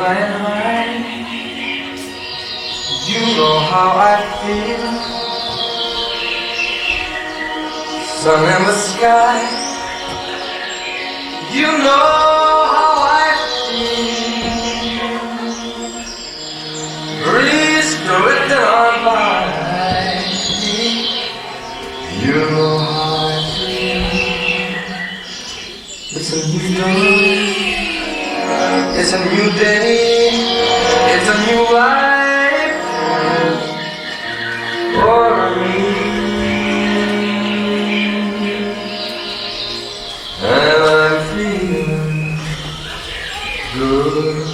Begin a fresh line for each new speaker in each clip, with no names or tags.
flying high. You know how I feel. Sun in the sky. You know how I feel. Breeze drifting on by. You know how I feel. It's a new dawn. It's a new day. It's a new life for me. And I'm feeling good.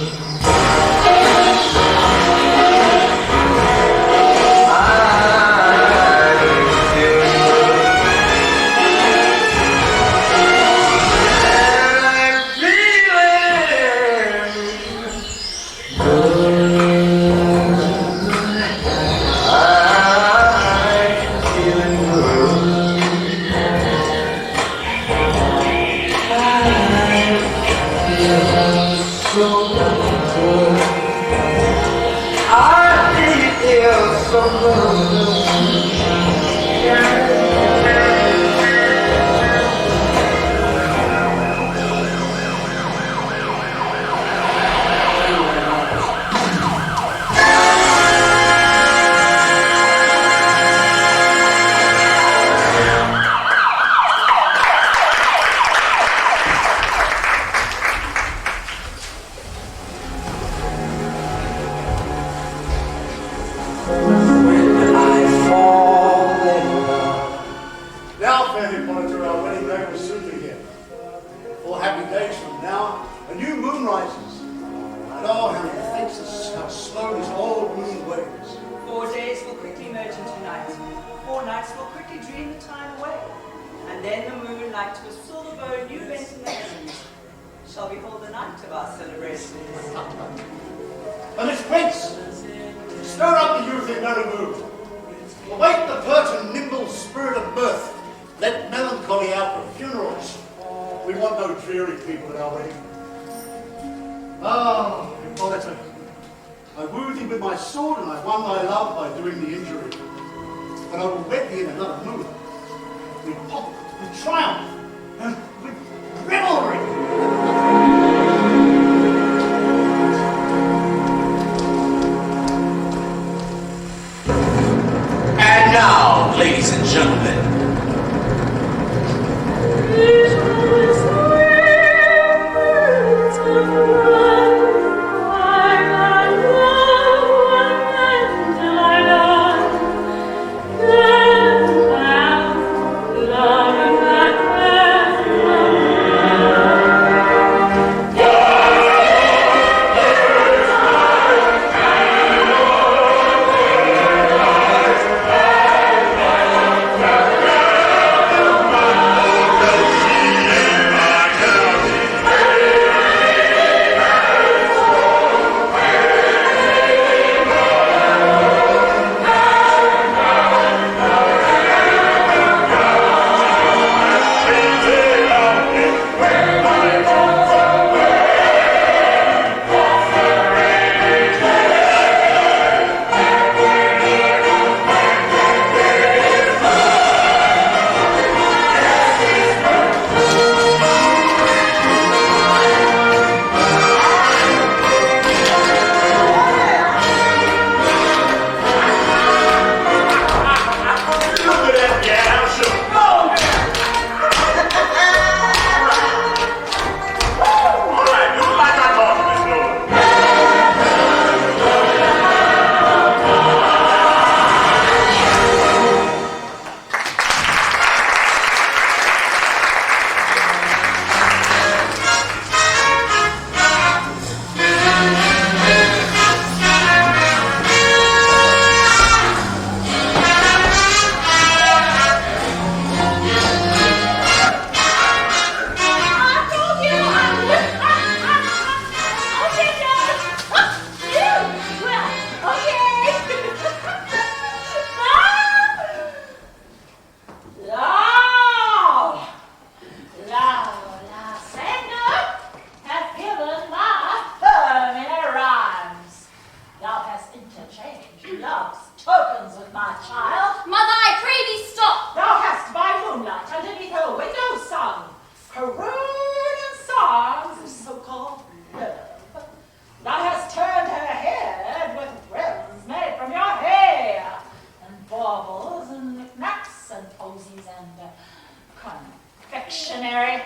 dictionary.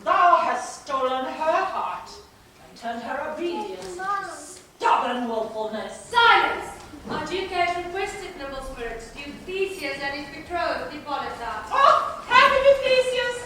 Thou hast stolen her heart and turned her obedience into stubborn willfulness.
Silence! Our Duke has requested, noble spirit, Duke Theseus and his betrothed, Hippolyta.
Oh, happy Theseus!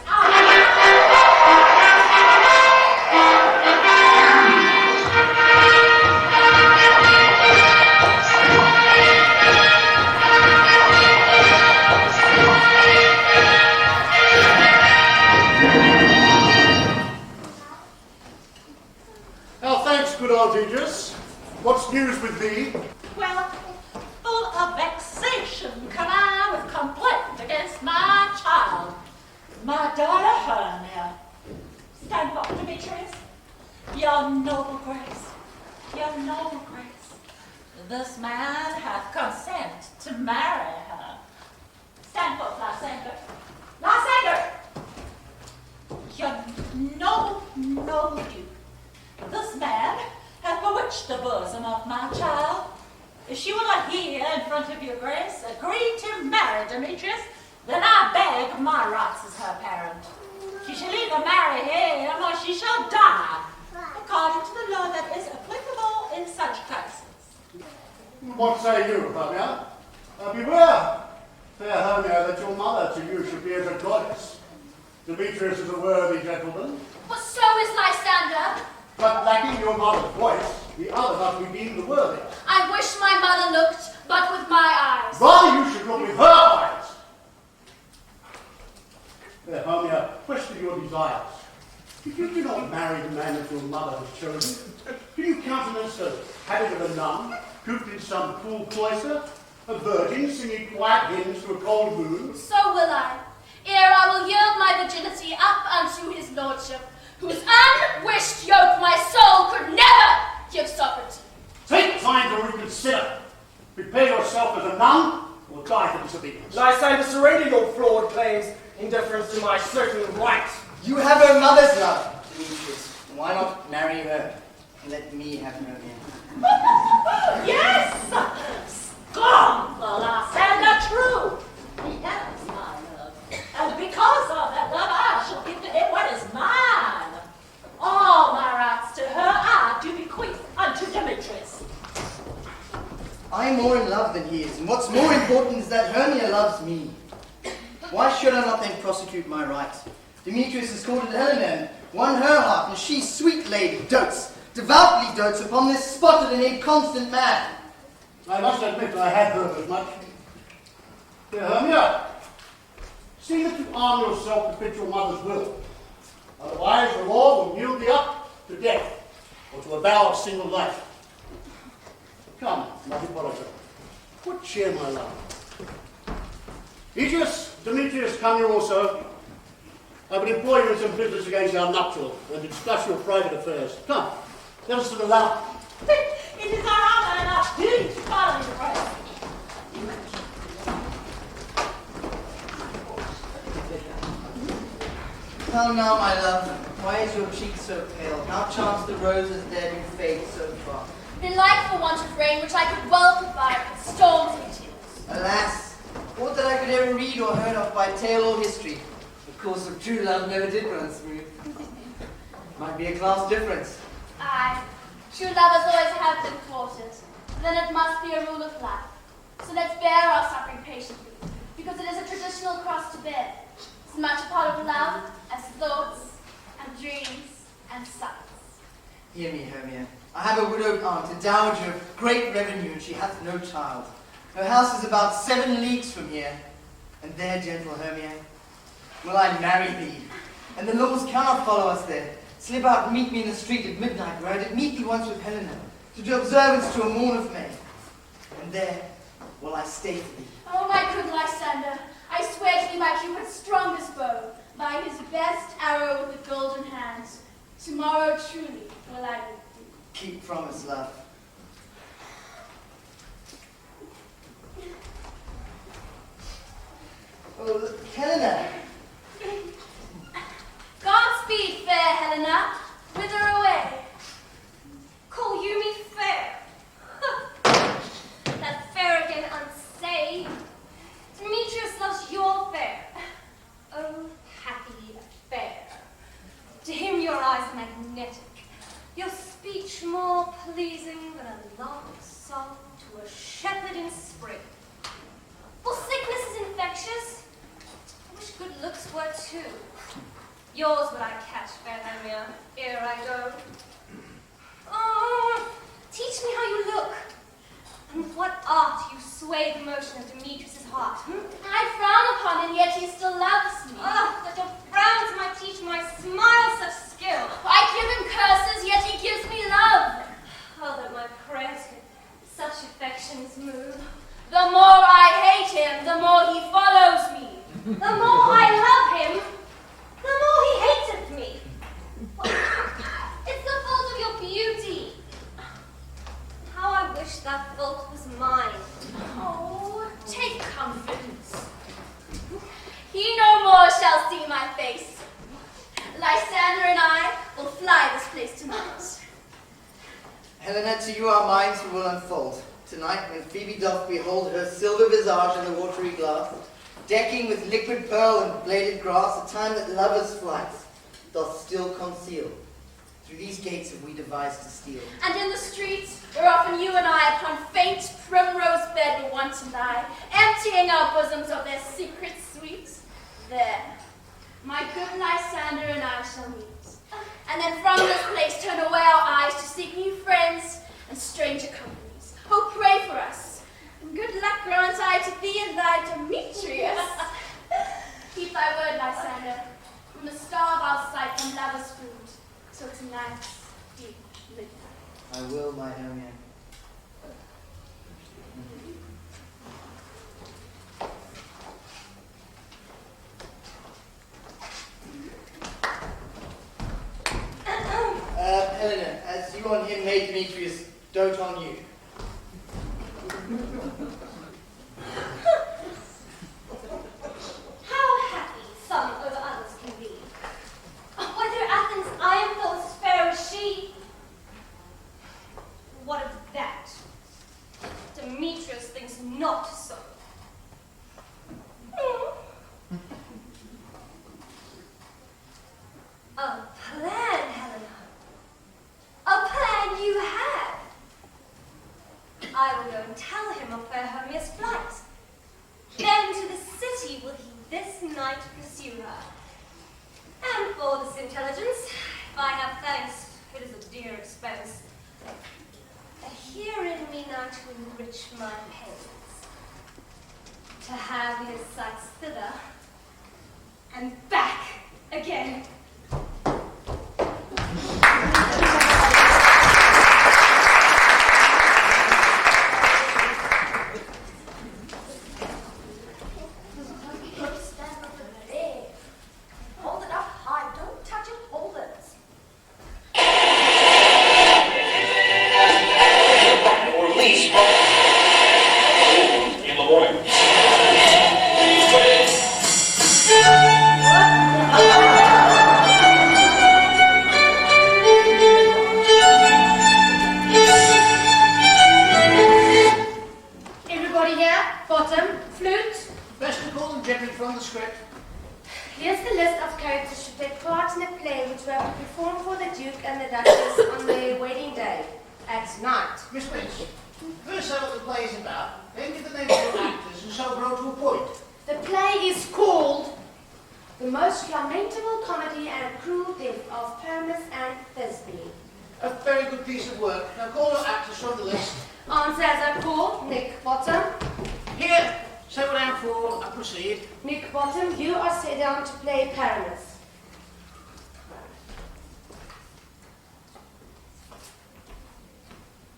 Now thanks, good old Aegis. What's news with thee?
Well, full of vexation come I with complaint against my child, my daughter Hermia. Stand up, Demetrius. Your noble grace, your noble grace. This man hath consent to marry her. Stand up, Lysander. Lysander! Your noble duke. This man hath bewitched the bosom of my child. If she will not here in front of your grace agree to marry Demetrius, then I beg my rights as her parent. She shall either marry him or she shall die, according to the law that is applicable in such cases.
What say you, Hermia? Beware, fair Hermia, that your mother to you should be as a goddess. Demetrius is a worthy gentleman.
But so is Lysander.
But lacking your mother's voice, the other must be deemed the worthy.
I wish my mother looked, but with my eyes.
Rather you should look with her eyes. Fair Hermia, question your desires. If you do not marry the man that your mother has chosen, can you countenance the habit of a nun, cooped in some cool cloister, a virgin singing quiet hymns to a cold moon?
So will I, ere I will yield my virginity up unto his lordship, whose unwished yoke my soul could never give sovereignty.
Take time to reconsider. Prepare yourself as a nun, or die for disobedience.
Lysander, surrender your flawed claims in deference to my certain right.
You have her mother's love, Demetrius. Why not marry her and let me have her again?
Yes! Scornful, Lysander, true. He has my love, and because of that love I shall give to him what is mine. All my rights to her I do bequeath unto Demetrius.
I am more in love than he is, and what's more important is that Hermia loves me. Why should I not then prosecute my rights? Demetrius has courted Helena and won her heart, and she, sweet lady, devoutly dotes upon this spotted and inconstant man.
I must admit I had heard as much. Dear Hermia, see that you arm yourself to fit your mother's will. Otherwise the law will yield thee up to death, or to a vow of single life. Come, my Hippolyta, put cheer, my love. Aegis, Demetrius, come here also. I would employ you in some business against our nuptial, and to discuss your private affairs. Come, let us to the lounge.
It is our honor and our duty to follow your prayer.
How now, my love, why is your cheek so pale? How chance the roses there do fade so far?
Belike for want of rain, which I could well provide with storms and tears.
Alas, aught that I could ever read or heard of by tale or history, the course of true love never did run smooth. Might be a class difference.
Aye, true lovers always have been thwarted. Then it must be a rule of life. So let's bear our suffering patiently, because it is a traditional cross to bear. As much a part of love as thoughts and dreams and sights.
Hear me, Hermia. I have a widowed aunt, a dowager of great revenue, and she hath no child. Her house is about 7 leagues from here. And there, gentle Hermia, will I marry thee. And the laws cannot follow us there. Slip out and meet me in the street at midnight, where I did meet thee once with Helena, to do observance to a morn of May. And there will I stay for thee.
Oh, my good Lysander, I swear to thee by Cupid's strongest bow, by his best arrow with the golden hands, tomorrow truly will I meet thee.
Keep promise, love. Oh, Helena!
Godspeed, fair Helena. Whither away?
Call you me fair? That fair again unsay. Demetrius loves your fair. Oh, happy Yours would I catch, fair Hermia, ere I go. Oh, teach me how you look. And with what art you sway the motion of Demetrius' heart.
I frown upon him, yet he still loves me.
Oh, that your frowns might teach my smile such skill.
I give him curses, yet he gives me love.
Oh, that my prayers could such affections move.
The more I hate him, the more he follows me.
The more I love him, the more he hateth me. It's the fault of your beauty. How I wish that fault was mine.
Oh, take comfort. He no more shall see my face. Lysander and I will fly this place tonight.
Helena, to you our minds we will unfold. Tonight, when Phoebe doth behold her silver visage in the watery glass, decking with liquid pearl and bladed grass, a time that lovers' flights doth still conceal. Through these gates have we devised to steal.
And in the streets, where often you and I upon faint primrose bed will want to lie, emptying our bosoms of their secret sweet, there, my good Lysander and I shall meet. And then from this place turn away our eyes to seek new friends and stranger companies. Oh, pray for us, and good luck grant I to thee and thy Demetrius. Keep thy word, Lysander, we must starve our sight from lovers' food. So tonight's deep midnight.
I will, my Hermia. Helena, as you on him made Demetrius dote on you.
How happy some over others can be. Whether Athens I am thought as fair as she. What of that? Demetrius thinks not so. A plan, Helena. A plan you have. I will go and tell him of fair Hermia's flight. Then to the city will he this night pursue her. And for this intelligence, if I have thanks, it is a dear expense. Here in me now to enrich my pains, to have his sights thither, and back again.
Hold it up high. Don't touch it. Hold it.
Or at least in the morning.
Everybody here? Bottom, flute.
Festival and generally from the script.
Here's the list of characters who take part in a play which were to perform for the Duke and the Duchess on their wedding day at night.
Miss Winch, first say what the play is about, then give the names of the actors and so grow to a point.
The play is called The Most Lamentable Comedy and Cruel Death of Pyramus and Thisbe.
A very good piece of work. Now call your actors from the list.
Answer as I call, Nick Bottom.
Here, say what I'm for and proceed.
Nick Bottom, you are set down to play Pyramus.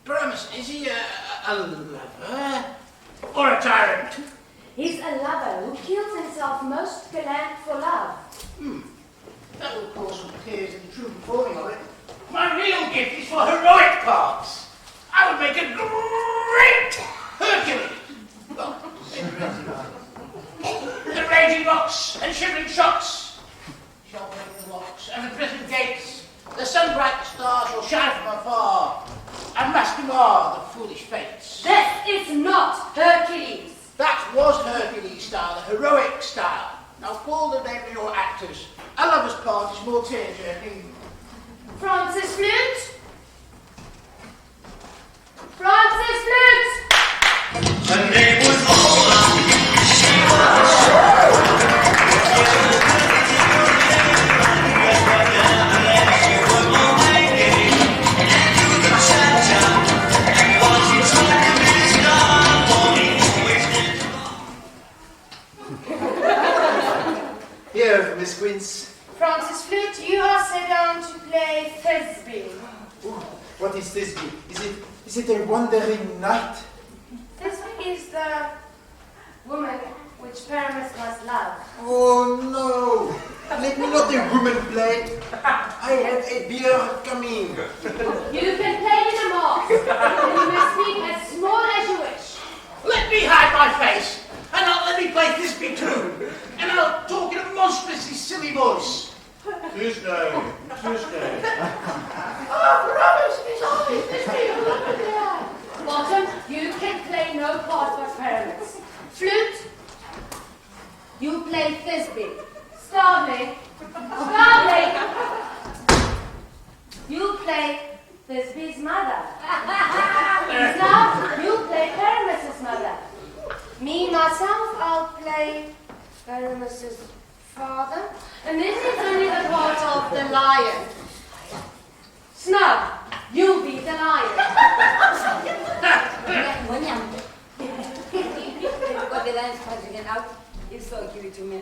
Pyramus, is he a lover or a tyrant?
He's a lover who kills himself most gallant for love.
That will cause some tears in the true performing of it. My real gift is for heroic parts. I would make a great Hercules. Well, the raging rocks and shivering shocks shall break the locks, and the prison gates, the sun-bright stars shall shine from afar, and mask mar the foolish fates.
This is not Hercules.
That was Hercules' style, the heroic style. Now call the name of your actors. A lover's part is more tear-jerking.
Francis Flute. Francis Flute.
Her name was Lola. She was
here, Miss Quince.
Francis Flute, you are set down to play Thisbe.
What is Thisbe? Is it a wandering knight?
Thisbe is the woman which Paramus must love.
Oh no! Let me not a woman play. I have a beer coming.
You can play in a mask, and you may speak as small as you wish.
Let me hide my face, and I'll let me play Thisbe too, and I'll talk in a monstrously silly voice. Tuesday.
Oh, rubbish! His eyes! Thisbe, look at that! Bottom, you can play no part but Paramus. Flute, you play Thisbe. Starveling, you play Thisbe's mother. Now, you play Paramus's mother. Me, myself, I'll play Paramus's father. And this is only the part of the lion. Snug, you be the lion.
What the lion's punching it out? It's so cute to me.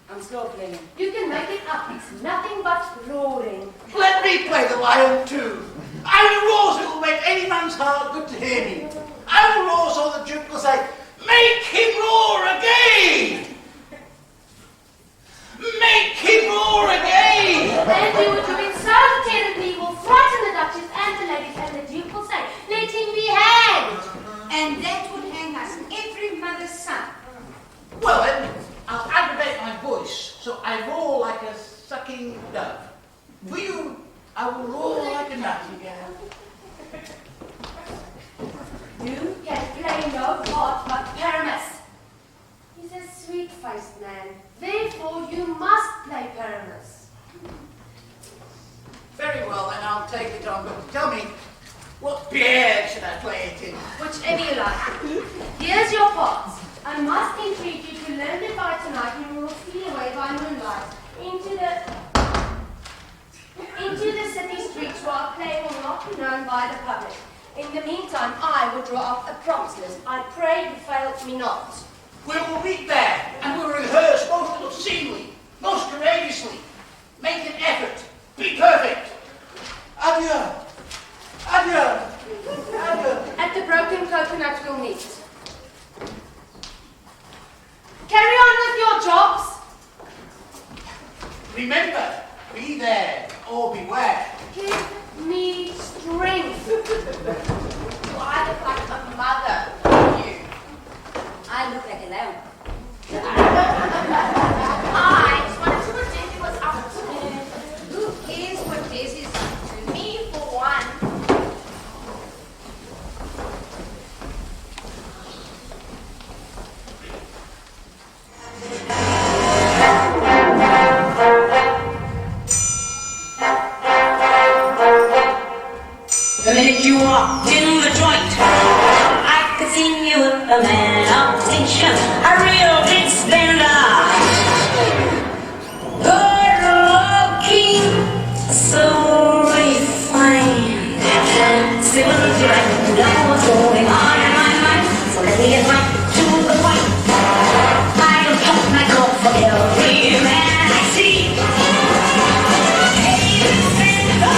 I'm slow playing.
You can make it up. It's nothing but roaring.
Let me play the lion too. I will roar so it will make any man's heart good to hear me. I will roar so the Duke will say, make him roar again! Make him roar again!
And you would do it so terribly, will frighten the Duchess and the ladies, and the Duke will say, let him be hanged.
And that would hang us every mother's son.
Well then, I'll aggravate my voice so I roar like a sucking dove. For you, I will roar like a nightingale.
You can play no part but Paramus. He's a sweet-faced man. Therefore, you must play Paramus.
Very well, then I'll take it on, but tell me, what beard should I play it in?
Whichever you like. Here's your parts. I must entreat you to learn it by tonight, and we will steal away by moonlight into the city streets where our play will not be known by the public. In the meantime, I will draw up a props list. I pray you fail me not.
We will meet there, and we will rehearse most obscenely, most courageously. Make an effort. Be perfect. Adieu. Adieu. Adieu.
At the Broken Coconut we'll meet. Carry on with your jobs.
Remember, be there or beware.
Give me strength.
I look like a mother. You. I look like a lamb.
I just wanted to pretend it was up to me.
Who cares what this is to me for one?
The minute you walked in the joint, I could see you were a man of station, a real big spender. Good looking, so refined. Civil direct, know what's going on in my mind. So let me get right to the point. I don't pop my coat for every man I see. Hey, spender.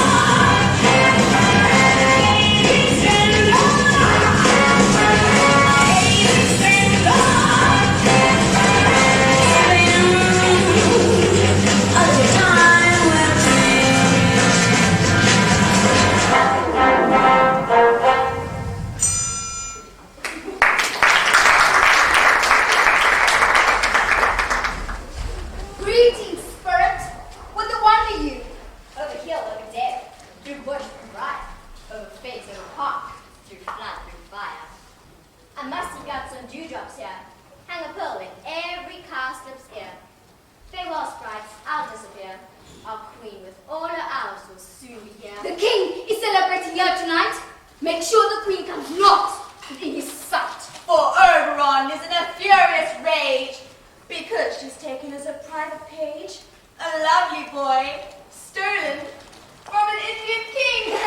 Greetings, spirit. What the wonder you? Over hill, over dale, through bush and briar, over face, over park, through flood, through fire. I must have got some dewdrops here. Hang a pearl in every cowslip's ear. Farewell, sprites, I'll disappear. Our queen with all her hours will soon be here. The king is celebrating here tonight. Make sure the queen comes not within his sight. For Oberon is in a furious rage because she's taken as a private page a lovely boy stolen from an Indian king.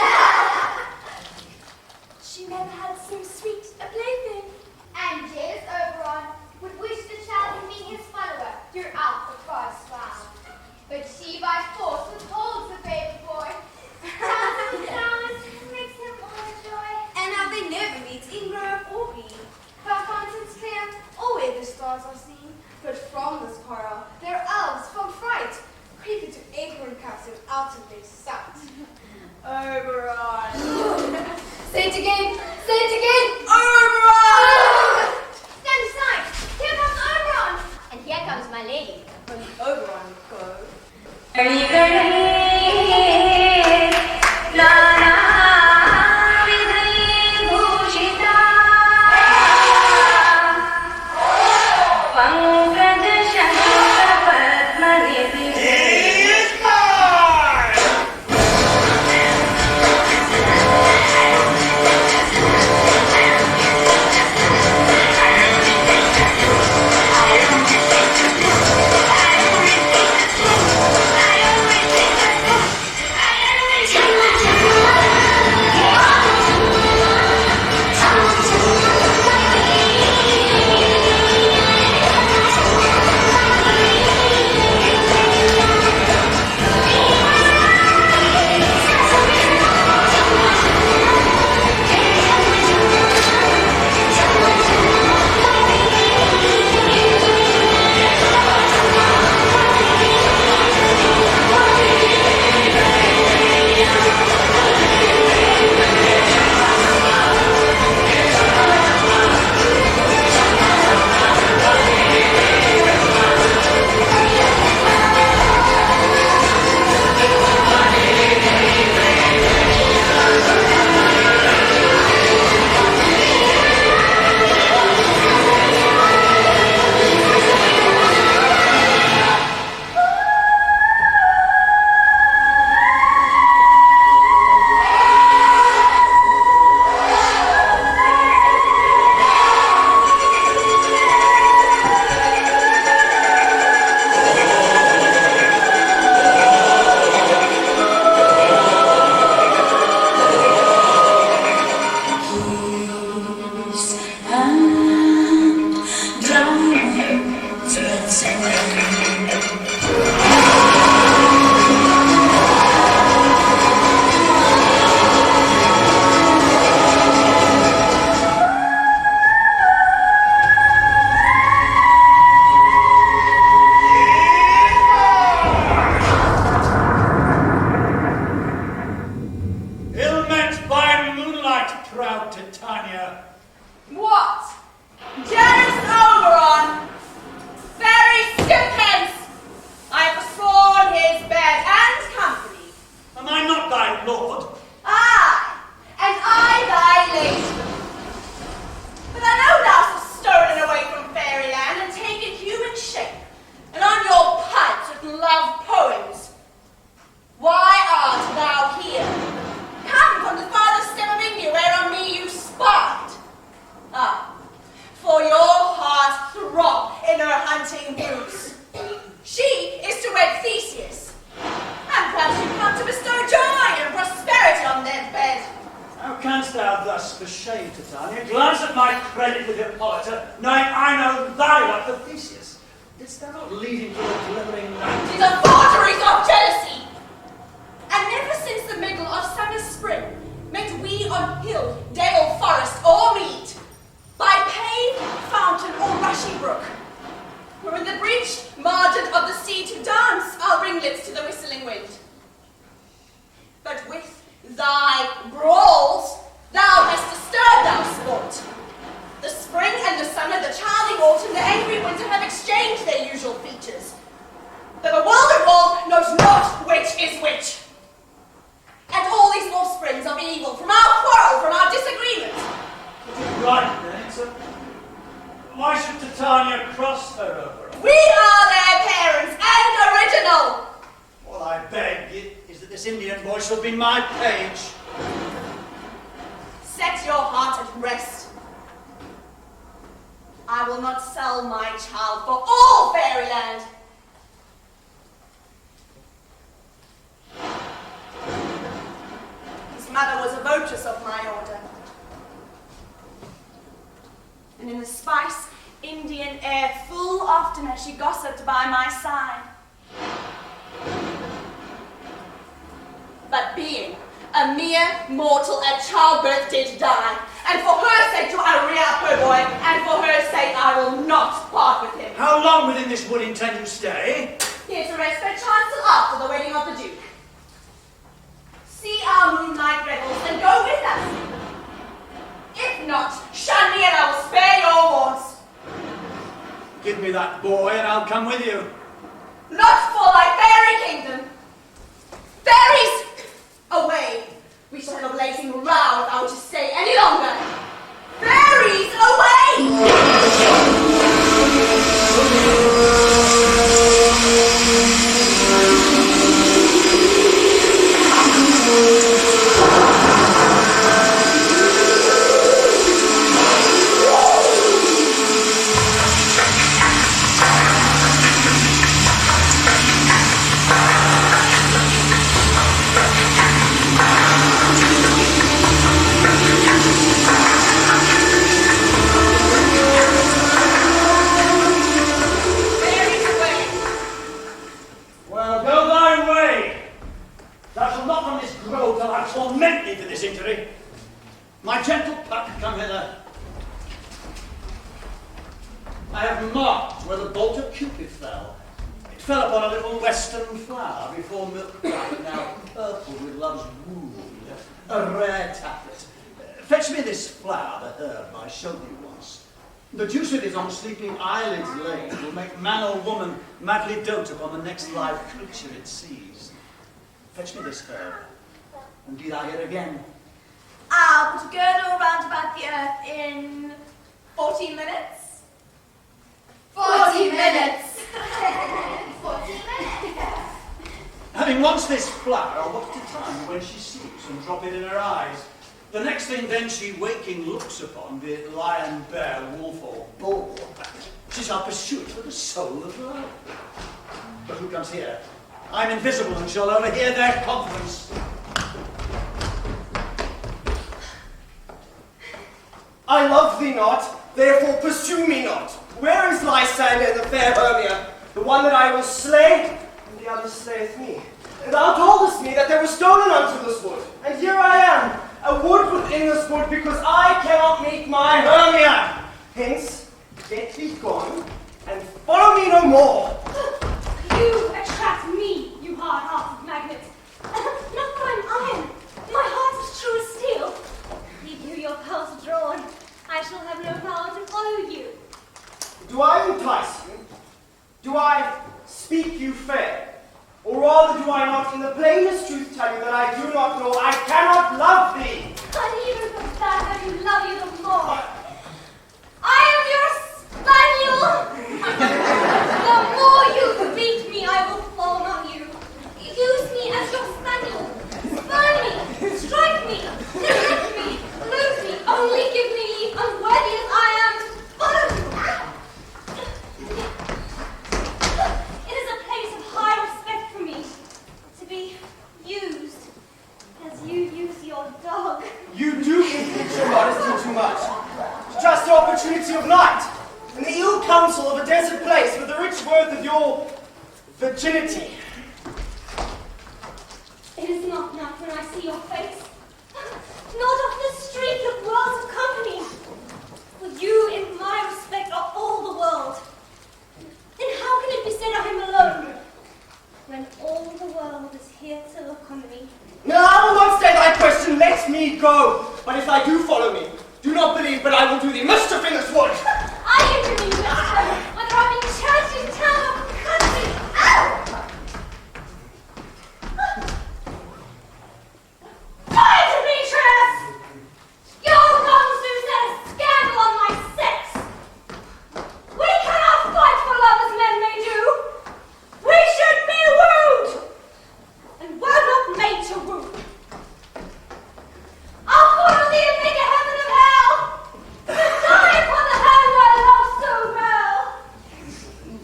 She never had so sweet a plaything. And jealous Oberon would wish the child to be his follower throughout the crossfire.
from this quarrel. They're elves from fright, creeping to acorn castles out of their sight. Oberon.
Say it again! Say it again!
Oberon!
Stand aside! Here comes Oberon!
And here comes my lady.
When Oberon goes. And in the spice Indian air full often as she gossiped by my side. But being a mere mortal at childbirth did die, and for her sake do I rear up her boy, and for her sake I will not part with him.
How long within this wood intend you stay?
Here to rest their chancel after the wedding of the Duke. See our moonlight revels and go with us. If not, shun me and I will spare your wants.
Give me that boy and I'll come with you.
Not for thy fairy kingdom. Fairies, away. We shall have a blazing row without to stay any longer. Fairies, away!
Well, go thy way. Thou shalt not from this grove till I torment thee for this injury. My gentle puck, come hither. I have marked where the bolt of Cupid fell. It fell upon a little western flower before milk bright, now purple with love's wound, a rare tablet. Fetch me this flower, the herb I showed you once. The juice it is on sleeping eyelids laid will make man or woman madly dote upon the next live creature it sees. Fetch me this herb, and be thou here again.
I'll put a girdle round about the earth in 40 minutes. 40 minutes. 40 minutes.
Having once this flower, I'll watch the time when she sleeps and drop it in her eyes. The next thing then she waking looks upon, be it lion, bear, wolf, or bull, she shall pursue it with the soul of love. But who comes here? I'm invisible and shall overhear their conference.
I love thee not, therefore pursue me not. Where is Lysander and the fair Hermia? The one that I will slay, and the other slayeth me. And thou toldest me that there was stolen unto this wood, and here I am, a wood within this wood, because I cannot meet my Hermia. Hence, get thee gone, and follow me no more.
You attract me, you hard-hearted magnet. Not that I'm iron. My heart is true as steel. Leave you your pearls drawn. I shall have no power to follow you.
Do I entice you? Do I speak you fair? Or rather do I not in the plainest truth tell you that I do not know, I cannot love thee?
And even for that, I do love you the more. I am your spaniel. The more you beat me, I will fawn on you. Use me as your spaniel. Spurn me, strike me, neglect me, lose me. Only give me leave, unworthy as I am, to follow you. It is a place of high respect for me to be used as you use your dog.
You do increase your modesty too much. To trust the opportunity of night, and the ill counsel of a desert place with the rich worth of your virginity.
It is not enough when I see your face, not of the street of worlds of company. For you, in my respect, are all the world. Then how can it be said I am alone, when all the world is here to look on me?
No, I will not stay thy question, let me go. But if thou do follow me, do not believe, but I will do thee mischief in this wood.
I am doing mischief, whether I'm in church, in town, or country. Ow! Fire, Demetrius! Your tongue soon set a scandal on my sex. We cannot fight for love as men may do. We should be wooed, and we're not made to woo. I'll follow thee and make a heaven of hell, to die upon the hand I love so well.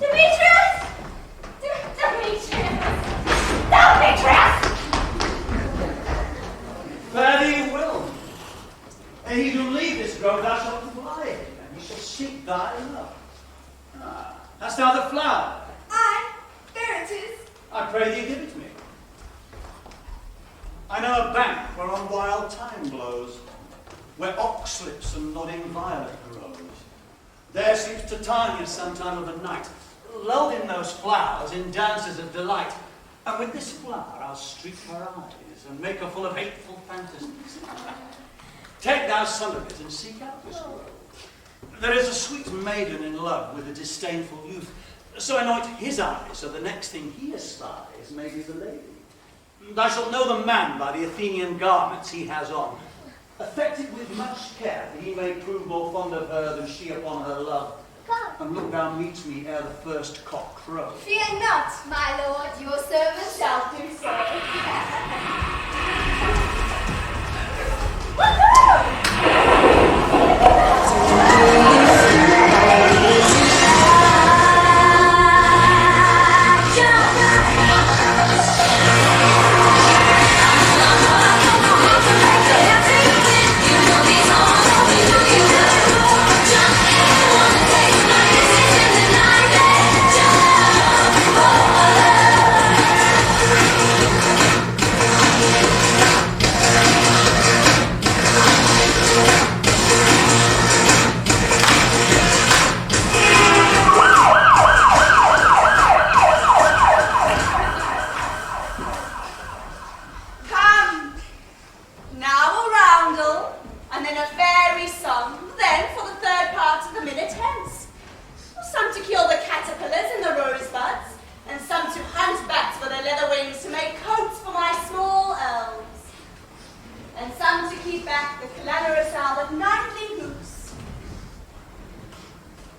Demetrius! Demetrius! Demetrius!
Fare thee well. And he who leave this grove thou shalt fly, and he shall seek thy love. Ah, hast thou the flower?
Aye, there it is.
I pray thee give it me. I know a bank whereon wild thyme blows, where oxlips and nodding violet grows. There sleeps Titania sometime of the night, lulled in those flowers in dances of delight. And with this flower I'll streak her eyes and make her full of hateful fantasies. Take thou some of it and seek out this grove. There is a sweet maiden in love with a disdainful youth, so anoint his eyes, so the next thing he espies may be the lady. Thou shalt know the man by the Athenian garments he has on, affected with much care, that he may prove more fond of her than she upon her love. And look thou meet me ere the first cock crow.
Fear not, my lord, your servant shall do so.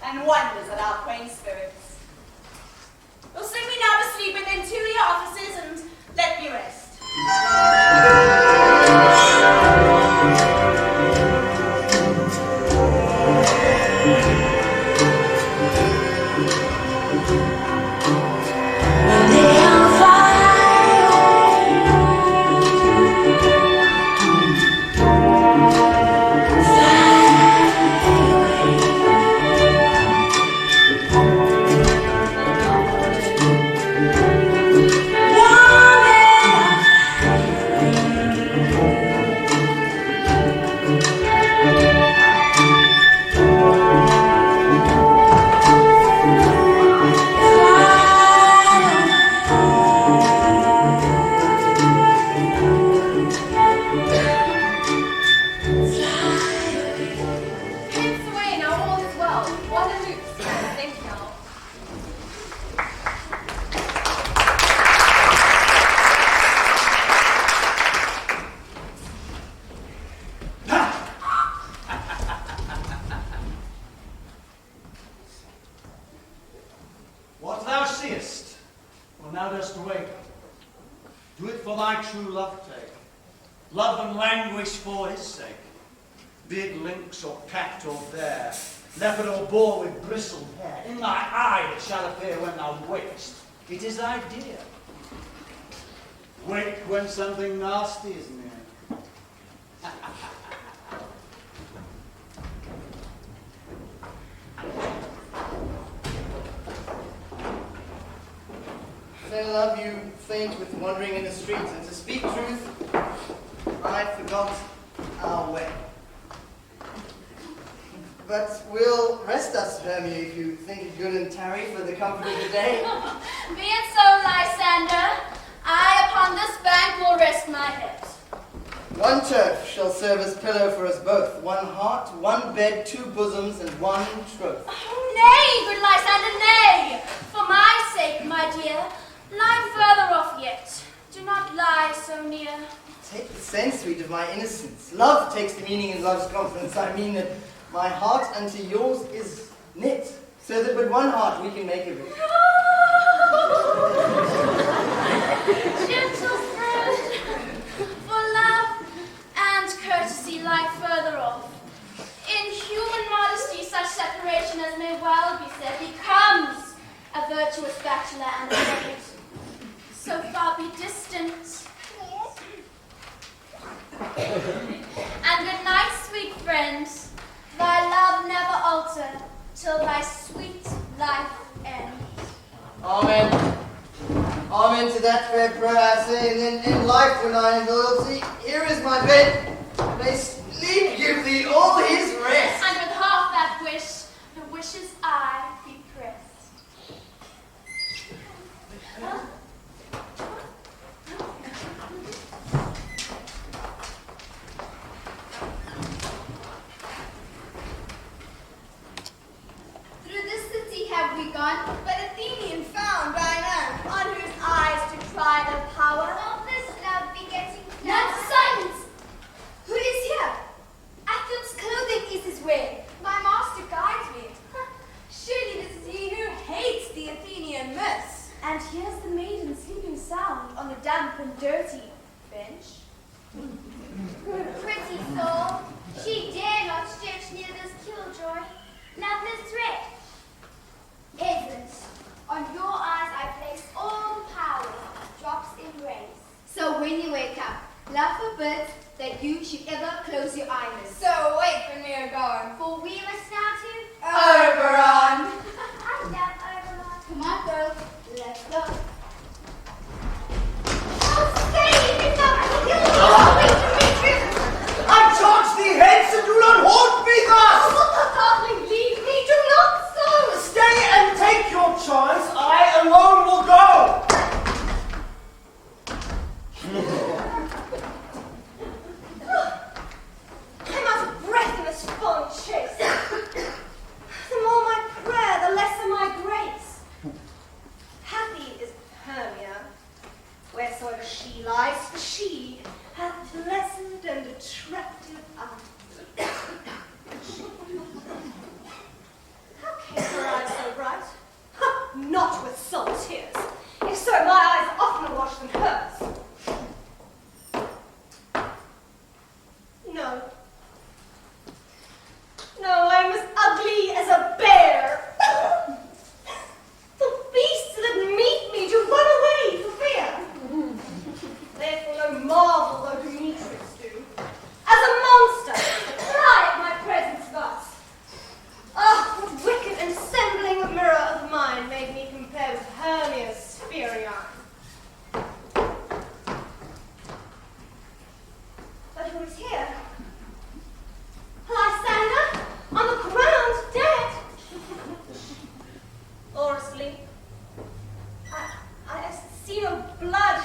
And wonders at our quaint spirits. You'll sing me now to sleep within 2 of your offices and let me rest.
What thou seest, when thou dost wake, do it for thy true love take. Love and languish for his sake. Be it lynx or cat or bear, leopard or boar with bristled hair, in thy eye it shall appear when thou wakest. It is thy dear. Wake when something nasty is near.
Fair love, you faint with wandering in the streets, and to speak truth, I forgot our way. But we'll rest us, Hermia, if you think it good and tarry for the comfort of the day.
Be it so, Lysander. I upon this bank will rest my head.
One turf shall serve as pillow for us both, one heart, one bed, 2 bosoms, and 1 troth.
Oh, nay, good Lysander, nay. For my sake, my dear, lie further off yet. Do not lie so near.
Take the sense, sweet, of my innocence. Love takes the meaning in love's confidence. I mean that my heart unto yours is knit, so that but one heart we can make of it.
Gentle friend, for love and courtesy lie further off. In human modesty, such separation as may well be said becomes a virtuous bachelor and a maid. So far be distant. And good night, sweet friend. Thy love never alter till thy sweet life ends.
Amen. Amen to that fair prayer, I say, and in life when I am loyalty, here is my bed. May sleep give thee all his rest.
And with half that wish, the wish And here's the maiden sleeping sound on the damp and dirty bench. Pretty soul, she dare not stretch near this killjoy. Loveless threat. Isn't. On your eyes I place all power, drops in rays. So when you wake up, love forbids that you should ever close your eyelids. So wait when we are gone, for we must now to Oberon. I love Oberon. Come on, girls, let's go. Oh, stay! It's
I charge thee hence and do not haunt me thus!
Oh, darling, leave me, do not so!
Stay and take your chance, I alone will go!
I'm out of breath in this fond chase. The more my prayer, the lesser my grace. Happy is Hermia, wheresoever she lies, for she hath pleasant and attractive eyes. How came her eyes so bright? Ha, not with salt tears. If so, my eyes are oftener washed than hers. No. No, I'm as ugly as a bear. The beasts that meet me do run away for fear. Therefore no marvel though Demetrius do. As a monster, fly at my presence thus. Ah, what wicked and assembling mirror of mine made me compare with Hermia's fiery eye. But who is here? Lysander, on the ground, dead. Or asleep. I see no blood,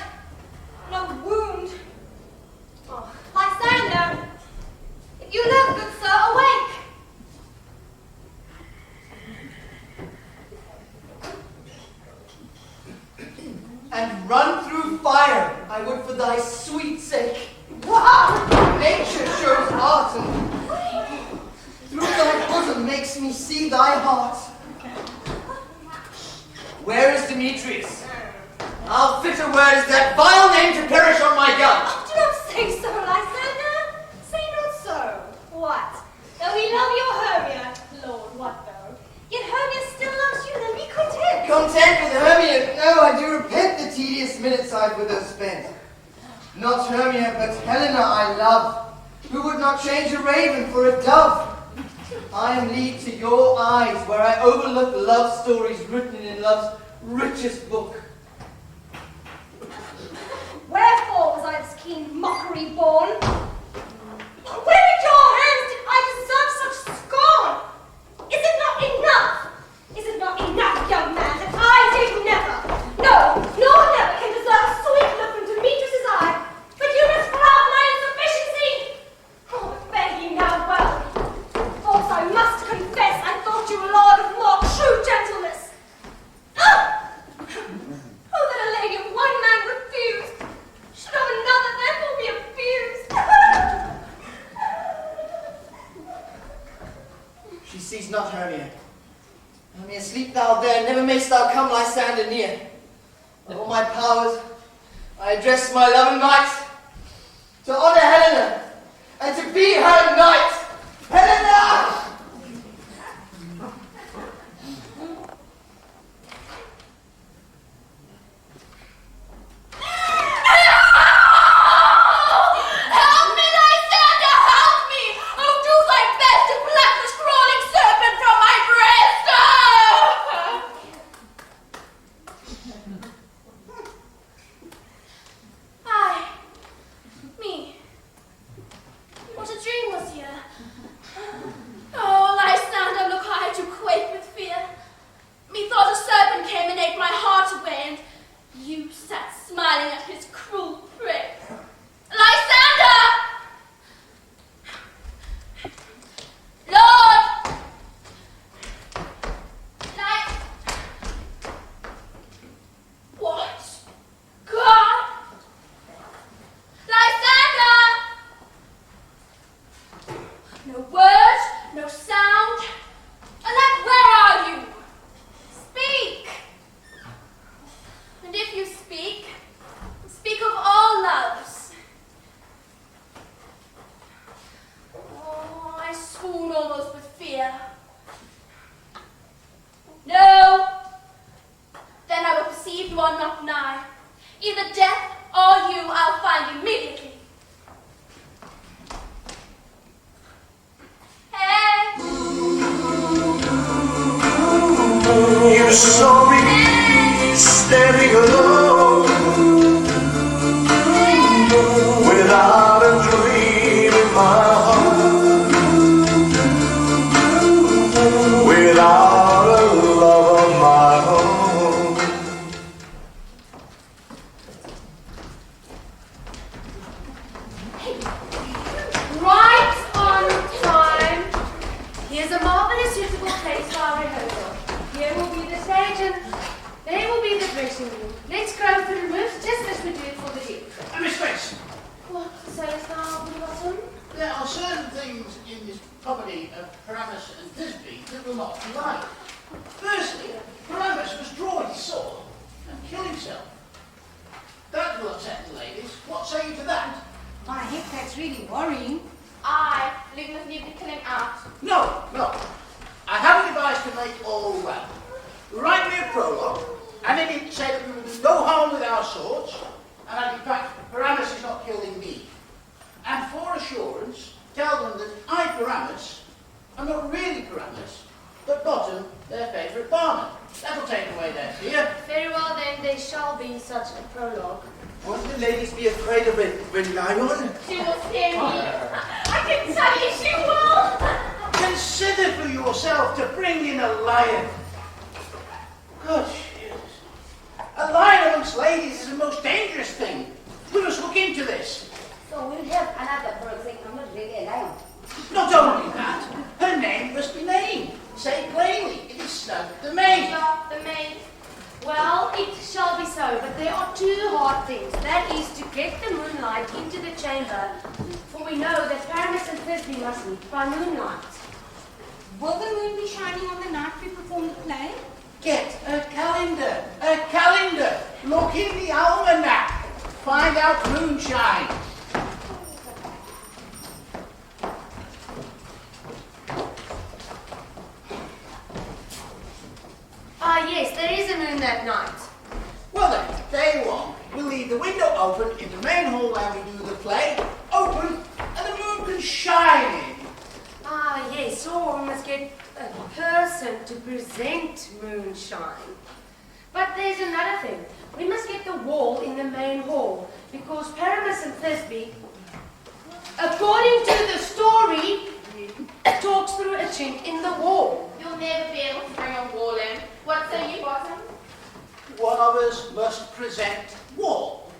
no wound. Oh, Lysander, if you live, good sir, awake.
And run through fire, I would for thy sweet sake.
Wow!
Nature shows art, and through thy bosom makes me see thy heart. Where is Demetrius? I'll fit a word as that vile name to perish on my gun.
Oh, do not say so, Lysander. Say not so. What? Though we love your Hermia, Lord, what though? Yet Hermia still loves you, then be content.
Content with Hermia? No, I do repent the tedious minutes I've with her spent. Not Hermia, but Helena I love, who would not change a raven for a dove. I am lead to your eyes, where I overlook love stories written in love's richest book.
Wherefore was I this keen mockery born? Where at your hands did I deserve such scorn? Is it not enough? Is it not enough, young man, that I did never, no, nor never can deserve a sweet look from Demetrius' eye, but you must flout my insufficiency? Oh, but bear ye now well. False I must confess, I thought you a lord of more true gentleness. Oh, that a lady of one man refused, should of another therefore be abused.
She sees not Hermia. Hermia, sleep thou there, never mayst thou come Lysander near. Of all my powers, I address my love and might to honor Helena, and to be her knight. Helena!
Help me, Lysander, help me! Oh, do thy best to pluck this crawling serpent from my breast! Aye, me. What a dream was here.
standing alone, without a dream in my heart, without a love of my own.
Right on time. Here's a marvelous suitable place for our rehearsal. Here will be the stage and there will be the dressing room. Let's go through the rooms just as we do it for the Duke.
Miss Grace,
What sayest thou, Blossom?
there are certain things in this property of Paramus and Thisbe that will not be liked. Firstly, Paramus must draw his sword and kill himself. That will upset the ladies. What say you to that?
I think that's really worrying.
I live with you to kill him out.
No, no. I have a device to make all well. Write me a prologue, and in it say that we will do no harm with our swords, and that in fact Paramus is not killing me. And for assurance, tell them that I, Paramus, am not really Paramus, but Bottom, their favourite barman. That'll take away their fear.
Very well then, there shall be such a prologue.
Won't the ladies be afraid of a lion?
She will scare me. I can tell you she will.
Consider for yourself to bring in a lion. Good shit. A lion amongst ladies is the most dangerous thing. We must look into this.
So we'll have another person, I'm not really a lion.
Not only that, her name must be named. Say plainly, it is Snug the Maid.
Snug the Maid. Well, it shall be so, but there are two hard things. That is to get the moonlight into the chamber, for we know that Paramus and Thisbe must meet by moonlight.
Will the moon be shining on the night we perform the play?
Get a calendar. A calendar. Look in the almanac. Find out moonshine.
Ah, yes, there is a moon that night.
Well then, day one, we'll leave the window open in the main hall where we do the play, open, and the moon can shine in.
Ah, yes, or we must get a person to present moonshine. But there's another thing. We must get the wall in the main hall, because Paramus and Thisbe, according to the story, talks through a chink in the wall.
You'll never be able to bring a wall in. What say you, Bottom?
One of us must present wall.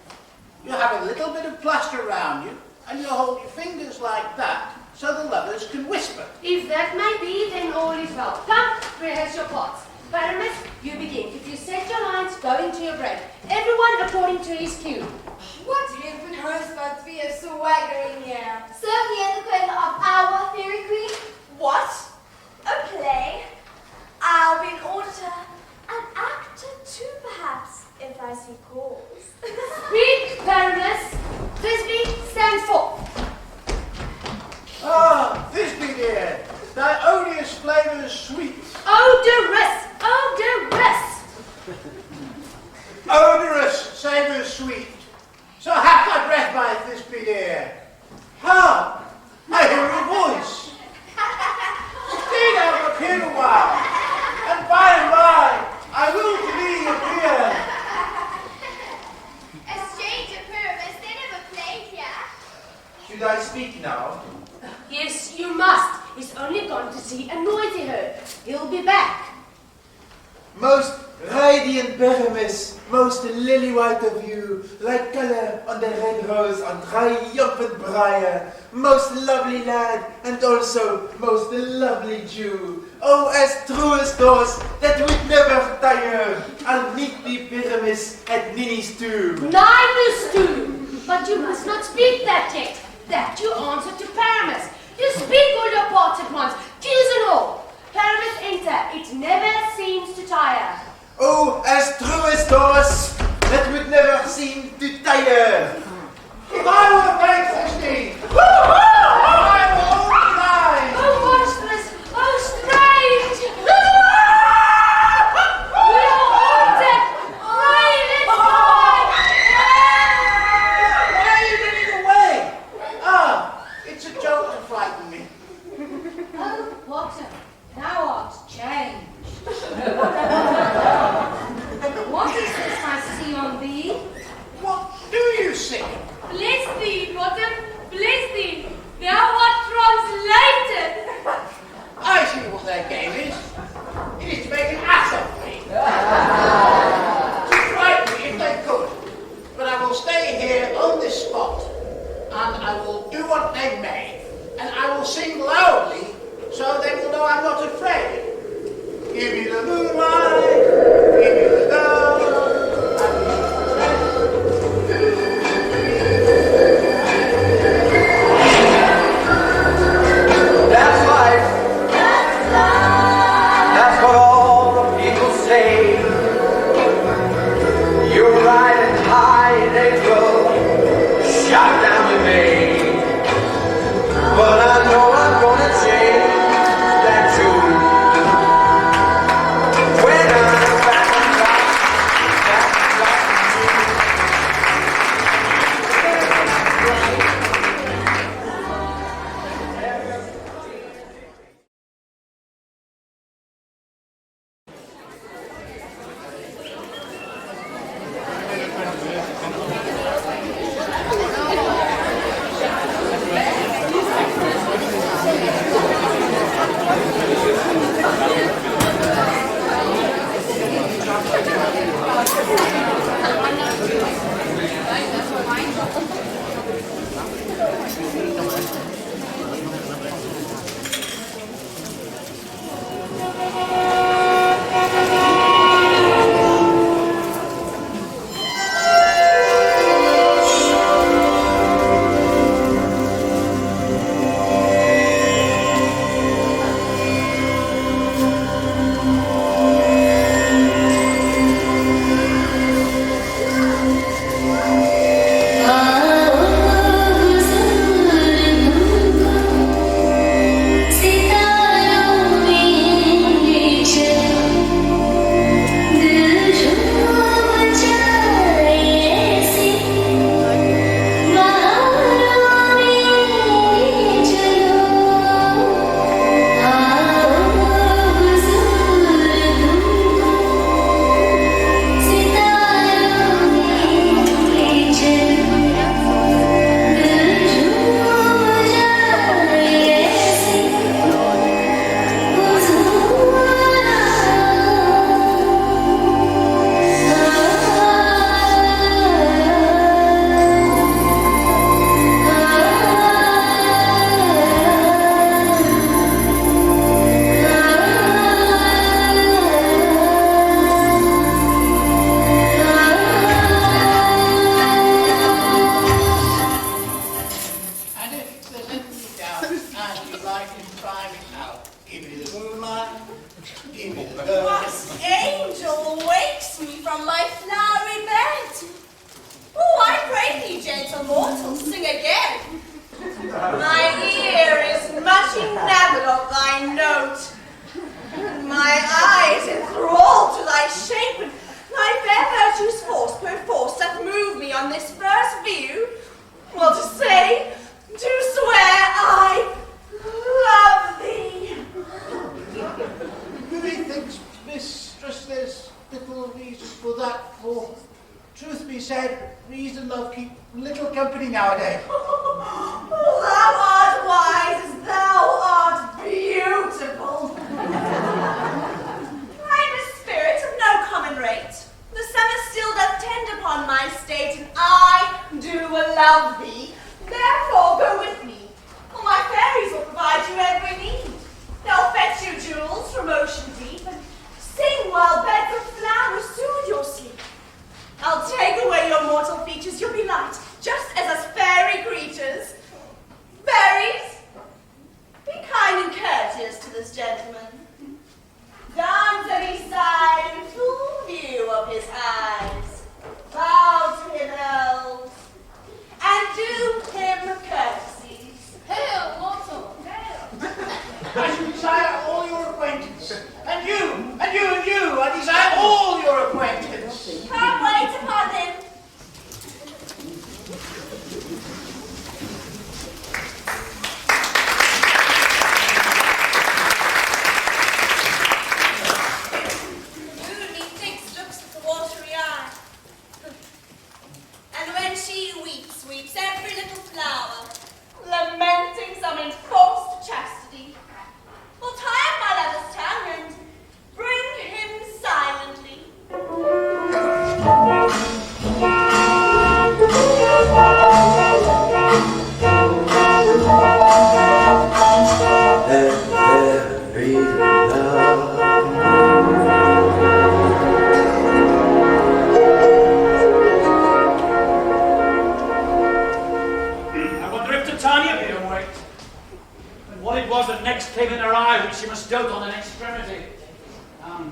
You have a little bit of plaster around you, and you hold your fingers like that, so the lovers can whisper.
If that may be, then all is well. Come, rehearse your parts. Paramus, you begin. If you set your lines, go into your break. Everyone according to his cue.
What even hurts but we are swaggering here?
Certainly at the queen of our fairy queen.
What? A play? I'll be an auditor, an actor too, perhaps, if I see cause.
Speak, Paramus. Thisbe, stand forth.
Ah, Thisbe dear, thy odious flavours sweet.
Odorous, odorous.
Odorous, savours sweet. So have thy breath, my Thisbe dear. Hark, I hear your voice. Stay down up here a while, and by, I will to thee appear.
A stranger Paramus, they never played here.
Should I speak now?
Yes, you must. He's only gone to see a noisy herd. He'll be back.
Most radiant Paramus, most lily white of you, like colour on the red rose on triumphant briar, most lovely lad, and also most lovely Jew. Oh, as true as those that would never tire, I'll meet thee, Paramus, at Nini's tomb.
Ninus too. But you must not speak that yet. That you answer to Paramus. You speak all your parts at once, cues and all. Paramus enter. It never seems to tire.
Oh, as true as those that would never seem to tire.
If I were Thisbe, I will only die.
Oh, monstrous! Oh, strange! We are haunted! Pray, let's fly!
Why are you running away? Ah, it's a joke to frighten me.
Oh, Bottom, thou art changed. What is
high they grow, shot down to me. But I know I'm gonna change that tune. When I'm back on top,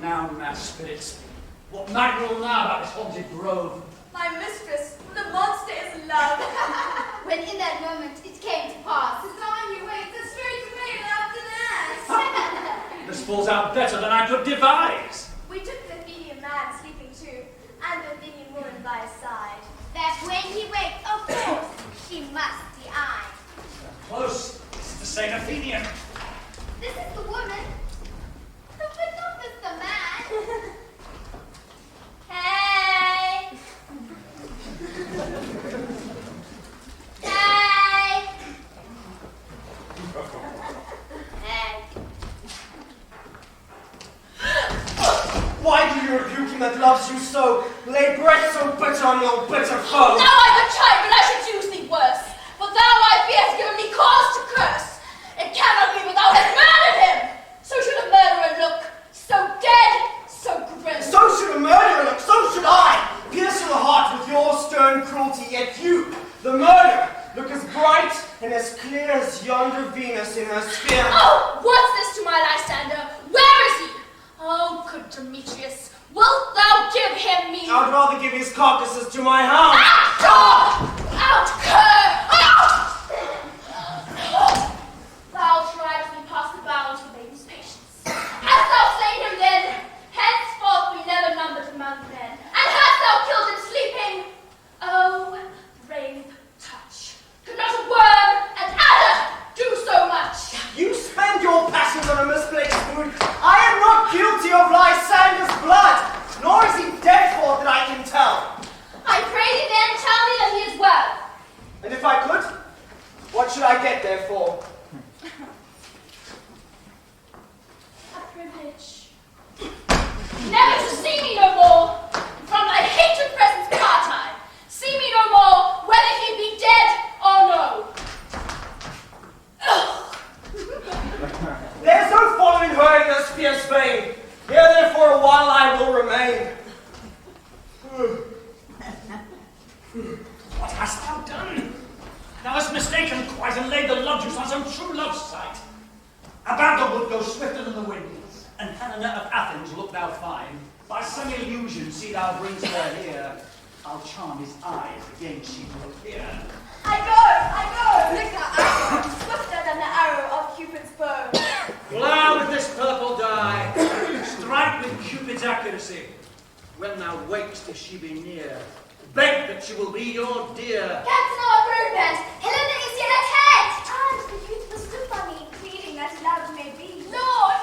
Now, mad spirits, what night rule now about this haunted grove?
My mistress, the Yes, love.
When in that moment it came to pass. The time you wait, the straight to me after that.
This falls out better than I could devise.
We took the Athenian man sleeping too, and the Athenian woman by his side. That when he wakes, of course, she must be I.
Close. This is the same Athenian.
This is the woman. But not this the man. Hey! Hey! Hey!
Why do you rebuke him that loves you so? Lay breath so bitter on your bitter foe.
Now I'm a child, but I should use thee worse. For thou, I fear, hast given me cause to curse. It cannot be without hast murdered him. So should a murderer look, so dead, so grim.
So should a murderer look, so should I. Pierce to the heart with your stern cruelty, yet you, the murderer, look as bright and as clear as yonder Venus in her sphere.
Oh, what's this to my Lysander? Where is he? Oh, good Demetrius, wilt thou give him me?
I'd rather give his carcasses to my hound.
Ah, dog! Out, cur! Out! Thou tribest me past the bounds of maiden's patience. Hast thou slain him then? Henceforth we never numbered among men. And hast thou killed him sleeping? Oh, brave touch. Could not a worm and adder do so much?
You spend your passions on a misplaced mood. I am not guilty of Lysander's blood, nor is he dead for aught that I can tell.
I pray thee then tell me that he is well.
And if I could, what should I get therefore?
A privilege. Never to see me no more. From thy hatred presence part I. See me no more, whether he be dead or no. Ugh.
There's no following her in this fierce vein. Here therefore a while I will remain.
What hast thou done? Thou hast mistaken quite and laid the love juice on some true love's sight. A battle would go swifter than the wind, and Helena of Athens look thou fine. By some illusion see thou brings her here. I'll charm his eyes, again she will appear.
I go! Look at arrow, swifter than the arrow of Cupid's bow.
Plough with this purple dye, strike with Cupid's accuracy. When thou wakest, if she be near, beg that she will be your dear.
Captain of Rupert, Helena is yet at hand. And the youth was stood by me, pleading that love may be. Lord,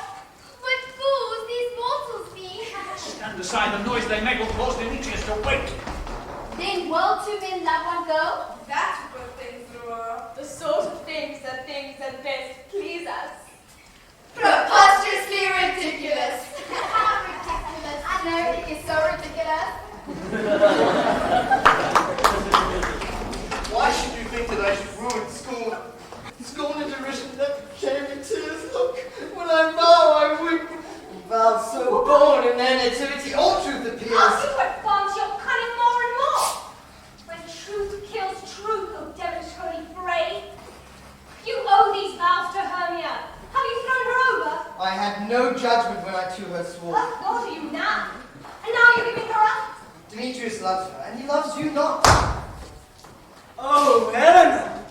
but fools these mortals be.
Stand aside, the noise they make will cause Demetrius to wake.
Then will two men love one girl?
That's a good thing, Thrower. The sort of things that best please us. Preposterously ridiculous.
How ridiculous. I know it is so ridiculous.
Why should you think that I should ruin school? Scorn and derision never came in tears. Look, when I vow, I weep. Vows so born in their nativity, all truth appears.
I'll see what bonds your cunning more and more. When truth kills truth, O devilish holy fray. You owe these vows to Hermia. Have you thrown her over?
I had no judgment when I to her swore.
What are you now? And now you're giving her up?
Demetrius loves her, and he loves you not.
Oh, Helena!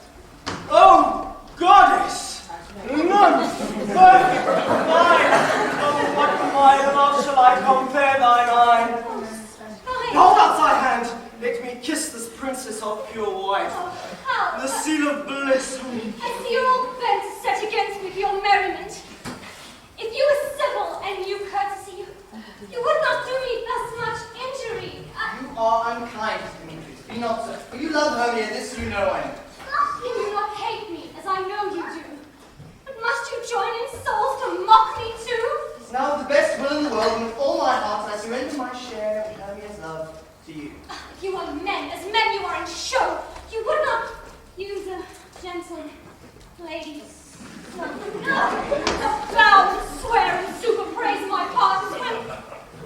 Oh, goddess! None perfect mine! Oh, what my love shall I compare thine eye? Hold out thy hand, let me kiss this princess of pure white.
How?
The seal of bliss.
I see you're all bent set against me for your merriment. If you were civil and knew courtesy, you would not do me thus much injury.
You are unkind, Demetrius. Be not so. For you love Hermia, this you know I know.
You do not hate me, as I know you do. But must you join in souls to mock me too?
It's now with the best will in the world, and with all my heart, I surrender my share of Hermia's love to you.
If you are men, as men you are in show, you would not use a gentle lady's bow and swear and super praise my parts when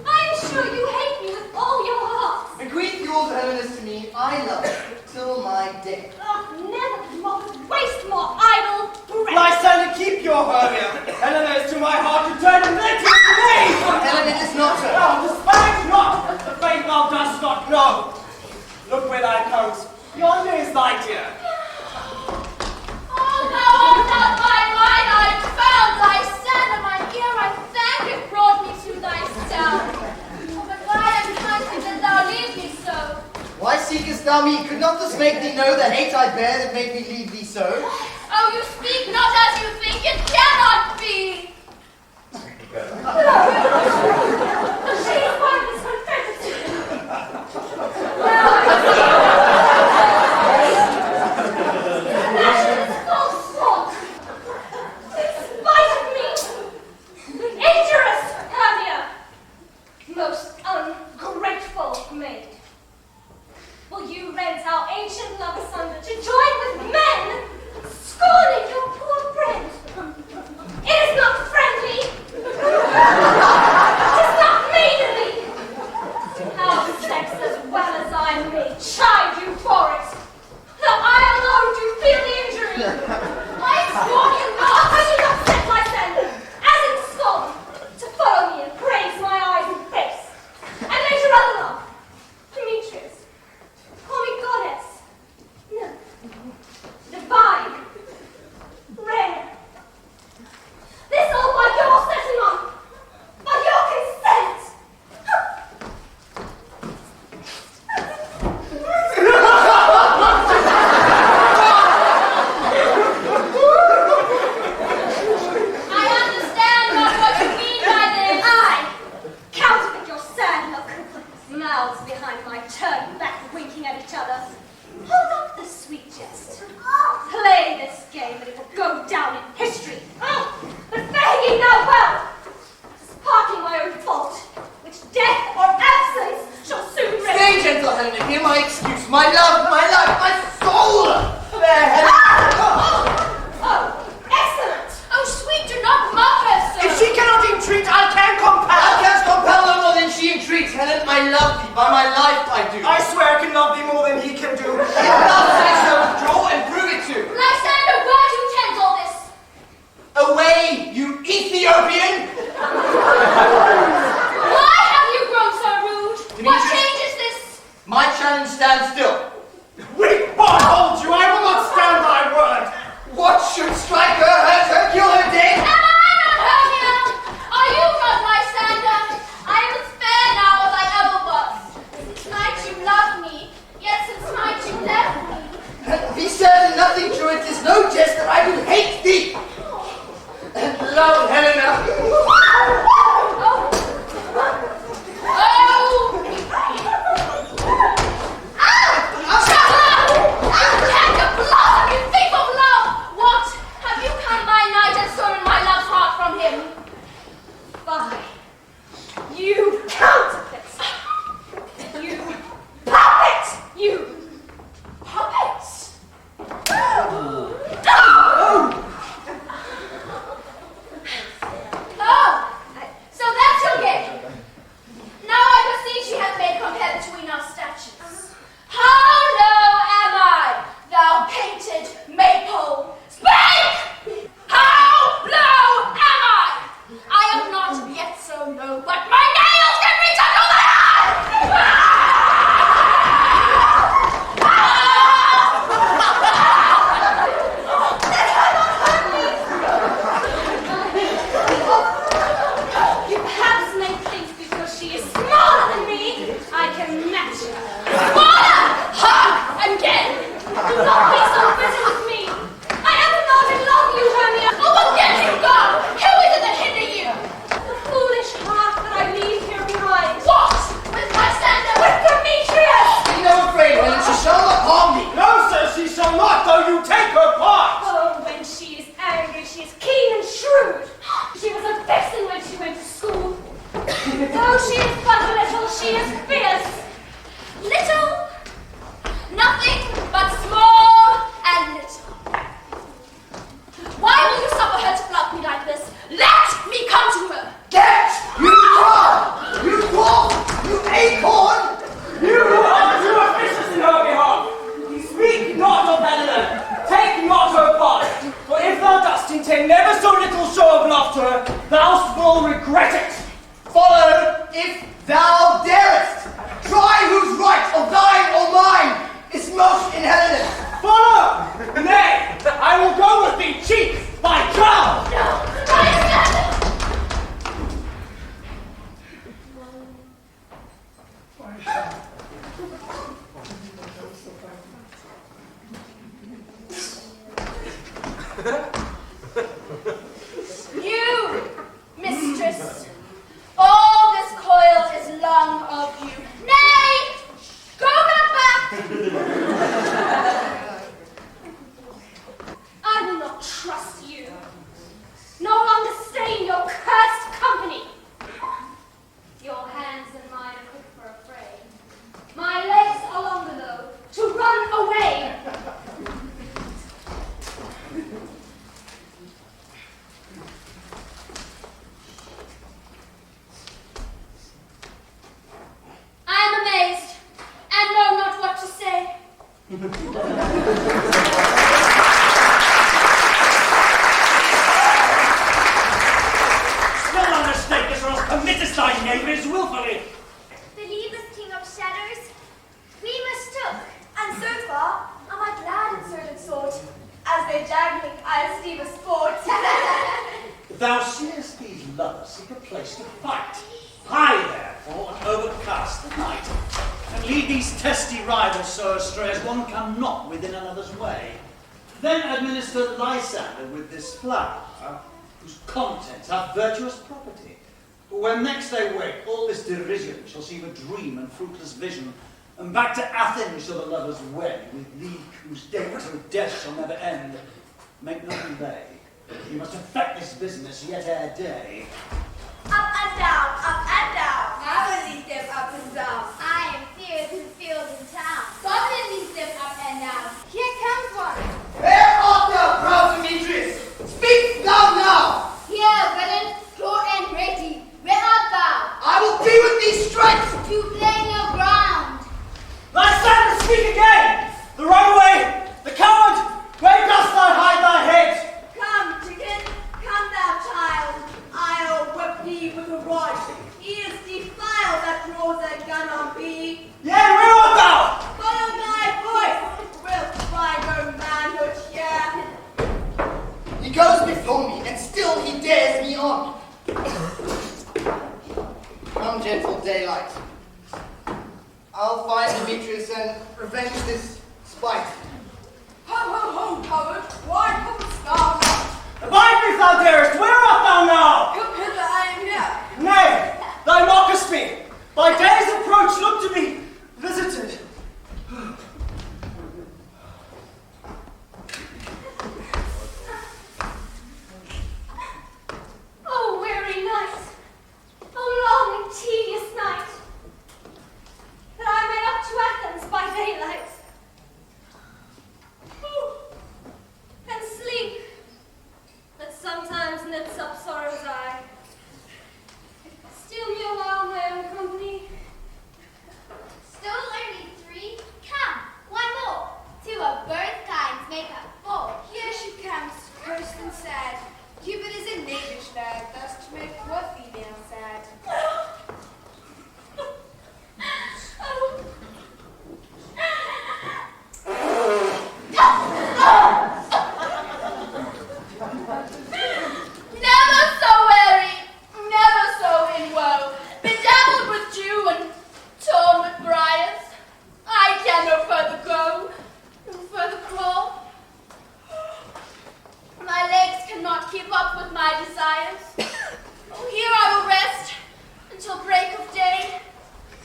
I am sure you hate me with all your heart.
Bequeath your Helena's to me, I love her till my death.
Never mock, waste more idle breath.
Lysander, keep your Hermia. Helena is to my heart returned, and then to me!
Helena is not
Thou
her.
despise not the faith thou dost not know. Look where thou comes. Yonder is thy dear.
Oh, thou art not my mind, I found thy sand, and my ear I thank it brought me to thy sound. Oh, but why unkindly did thou leave me so?
Why seekest thou me? Could not this make thee know the hate I bear that made me leave thee so?
Oh, you speak not as you think, it cannot be.
She is part of this confederacy. In spite of me, injurious Hermia, most ungrateful maid, will you rent our ancient love asunder to join with men, scorning your poor friend? It is not friendly. It is not maidenly. How sex as well as I may chide you for it, though I alone do feel the injury. I scorn you not. I do not set Lysander, as in scorn, to follow me and praise my eyes and face. And later other love, Demetrius, call me goddess, no, divine, rare. This all by your setting on, by your consent. I understand not what you mean by this. I counterfeit your sad look, mouths behind my turned back winking at each other. Hold up the sweet jest. Play this game and it will go down in history. But fare ye now well. It's partly my own fault, which death or absence shall soon remedy.
Stay, gentle Helena, hear my excuse. My love, my life, my soul! There, Helena!
Oh, excellent.
Oh, sweet, do not mock her so.
If she cannot entreat, I can compel.
Thou canst compel no more than she entreats, Helen. I love thee, by my life I do.
I swear I can love thee more than he can do.
If thou say so, draw and prove it to.
Lysander, where do you tend all this?
Away, you Ethiopian!
Why have you grown so rude? What
Demetrius.
change is this?
My challenge stands still.
Weak boy, hold you, I will not stand thy word.
What should strike her, hurt her, kill her dead?
Am I not Hermia? Are you not Lysander? I am as fair now as I ever was. Since night you loved me, yet since night you left me.
Be certain nothing true, it is no jest that I do hate thee. And love Helena.
Oh! Shut up! Take the blossom, you thief of love! What? Have you come by night and stolen my love's heart from him?
Fie. You counterfeit. You puppet. You
Puppets! Oh! So that's your game. Now I perceive she has made compare between our statues. How low am I, thou painted maypole? Speak! How low am I? I am not yet so low, but my nails can reach unto the
You perhaps may think because she is smaller than me, I can match her.
Smaller! Ha! Again!
Do not be so bitter with me. I ever not in love you, Hermia.
Oh, but get you gone! Who is it that hinder you?
The foolish heart that I leave here behind.
What? With Lysander?
With Demetrius!
Be no afraid, Helen, she shall not harm thee.
No, sir, she shall not, though you take her part.
Oh, when she is angry, she is keen and shrewd. She was a vixen when she went to school. Though she is but little, she is fierce.
Little? Nothing but small and little. Why will you suffer her to flout me like this? Let me come to her!
Get! You dog! You dwarf! You acorn!
You are too officious in her behalf. Speak not of Helena. Take not her part. For if thou dost intend never so little show of love to her, thou will regret it.
Follow, if thou darest. Try whose right, of thine or mine, is most in
You, mistress, all this coil is long of you. Nay, go back.
I will not trust you. No longer stay in your cursed company. Your hands and mine are quick for a fray. My legs are longer, though, to run away.
I am amazed and know not what to say.
Still undertake this, or else committest thy knaveries wilfully.
Believe us, King of Shadows, we mistook, and so far am I glad in sword and sword, as they jag me, I esteem a sport.
Thou seest these lovers seek a place to fight. Hie, therefore, and overcast the night, and lead these testy rivals so astray as one cannot within another's way. Then administer Lysander with this flower, whose contents have virtuous property. When next they wake, all this derision shall seem a dream and fruitless vision, and back to Athens shall the lovers wed, with thee whose date till death shall never end. Make no delay. You must effect this business yet ere day.
Up and down, up and down.
How will he step up and down?
I am feared in field and town. Suddenly step up and down. Here comes one.
Where art thou, proud Demetrius? Speak thou now!
Here, villain, pure and ready. Where art thou?
I will be with thee straight!
To play no ground.
Lysander, speak again! The runaway, the coward, where dost thou hide thy head?
Come, chicken, come thou child. I'll whip thee with a rod. He is defiled that draws a gun on thee.
Yea, where art thou?
Follow thy voice. Wilt try no manhood here?
He goes before me, and still he dares me on. Come, gentle daylight. I'll find Demetrius and revenge this spite.
Ho, ho, ho, coward. Why comest thou not?
Abide me if thou darest, where art thou now?
Come hither, I am here.
Nay, thou mockest me. Thy day's approach look to be visited.
Oh, weary night. Oh, long and tedious night. That I may up to Athens by daylight. And sleep, that sometimes knits up sorrow's eye. Still me allow my own company.
Still only 3? Come, one more. 2 of both kinds make up 4.
Here she comes, cursed and sad. Cupid is a knavish lad, thus to make poor female sad.
Never so weary, never so in woe, bedevilled with dew and torn with briars. I can no further go, no further crawl. My legs cannot keep up with my desires. Oh, here I will rest until break of day.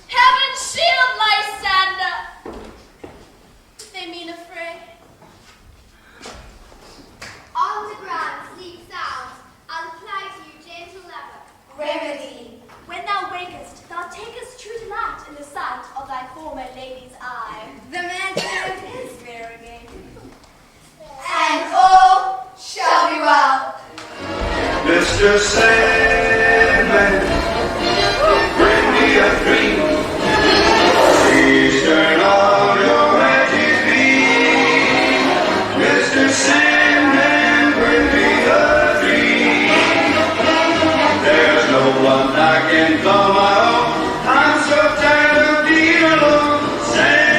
Heaven shield Lysander, if they mean a fray. On the ground, sleep sound. I'll apply to you gentle lever.
Remedy.
When thou wakest, thou takest true delight in the sight of thy former lady's eye.
The man's is fair again.
And all shall be well.
Mr. Sandman, bring me a dream. Please turn on your magic beam. Mr. Sandman, bring me a dream. There's no one I can call my own. I'm so tired of being alone. Sandman.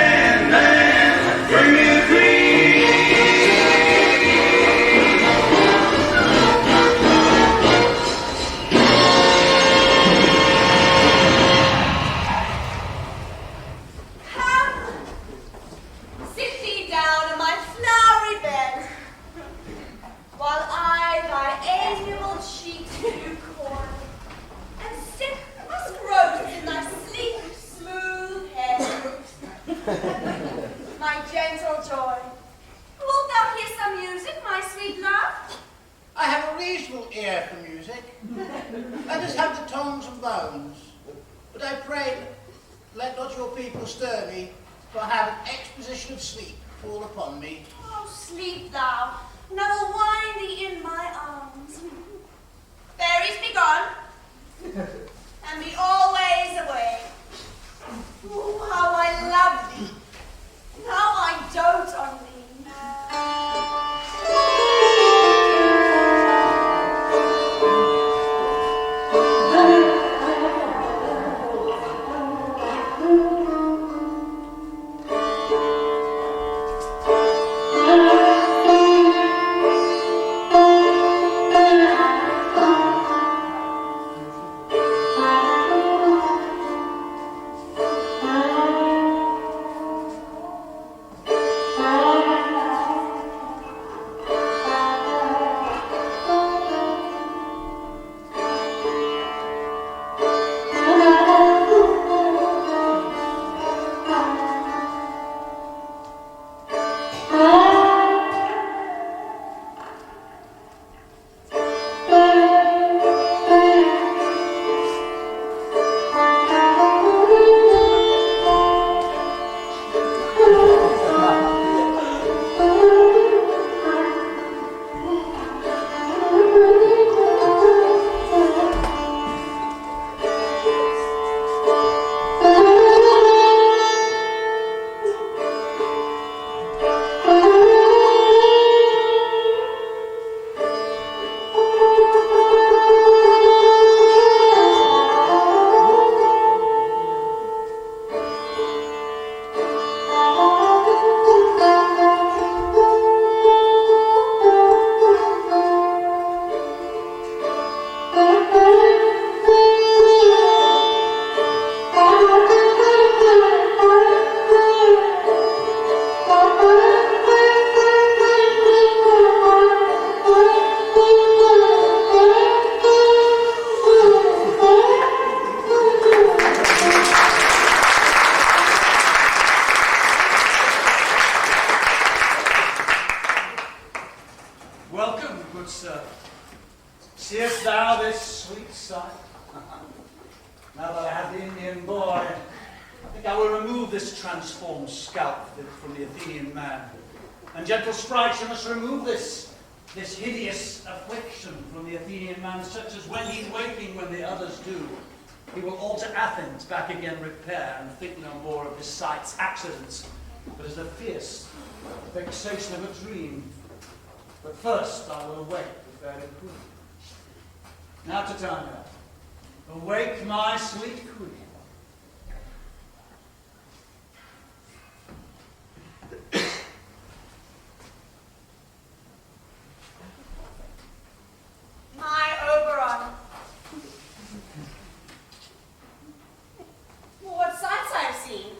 My gentle joy. Wilt thou hear some music, my sweet love?
I have a reasonable ear for music. Let us have the tongues and bones. But I pray, let not your people stir me, for I have an exposition of sleep fall upon me.
Oh, sleep thou, and I will wind thee in my arms. Fairies, be gone, and be always away. Oh, how I love thee, and how I dote on thee.
Seest thou this sweet sight? Now that I have the Indian boy, I think I will remove this transformed scalp from the Athenian man. And gentle sprites, you must remove this hideous affliction from the Athenian man, such as when he's waking, when the others do, he will alter Athens, back again repair, and think no more of his sight's accidents, but as the fierce vexation of a dream. But first I will awake the fairy queen. Now, Titania, awake my sweet queen.
My Oberon. What sights I've seen.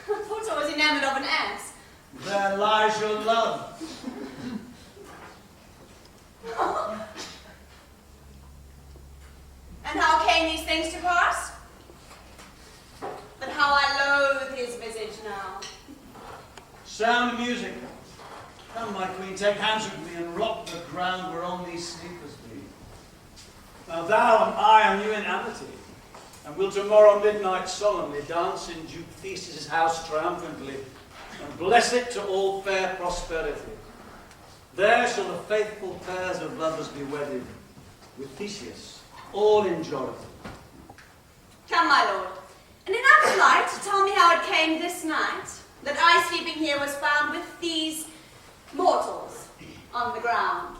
I thought I was enamored of an ass.
There lies your love.
And how came these things to pass? But how I loathe his visage now.
Sound music. Come, my queen, take hands with me and rock the ground whereon these sleepers be. Now thou and I are new in amity, and will tomorrow midnight solemnly dance in Duke Theseus' house triumphantly, and bless it to all fair prosperity. There shall the faithful pairs of lovers be wedded, with Theseus, all in joy.
Come, my lord, and in that light, tell me how it came this night that I sleeping here was found with these mortals on the ground.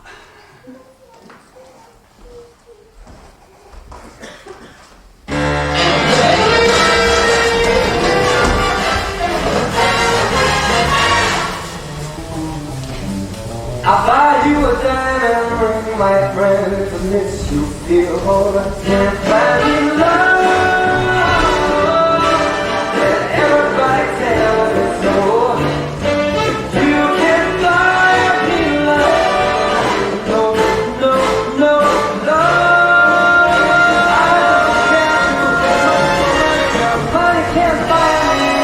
I'll buy you a diamond ring, my friend, to miss you feel whole. I can't buy you love that everybody tells me so. You can't buy me love, no, no, no, love. I don't care who money can't buy me.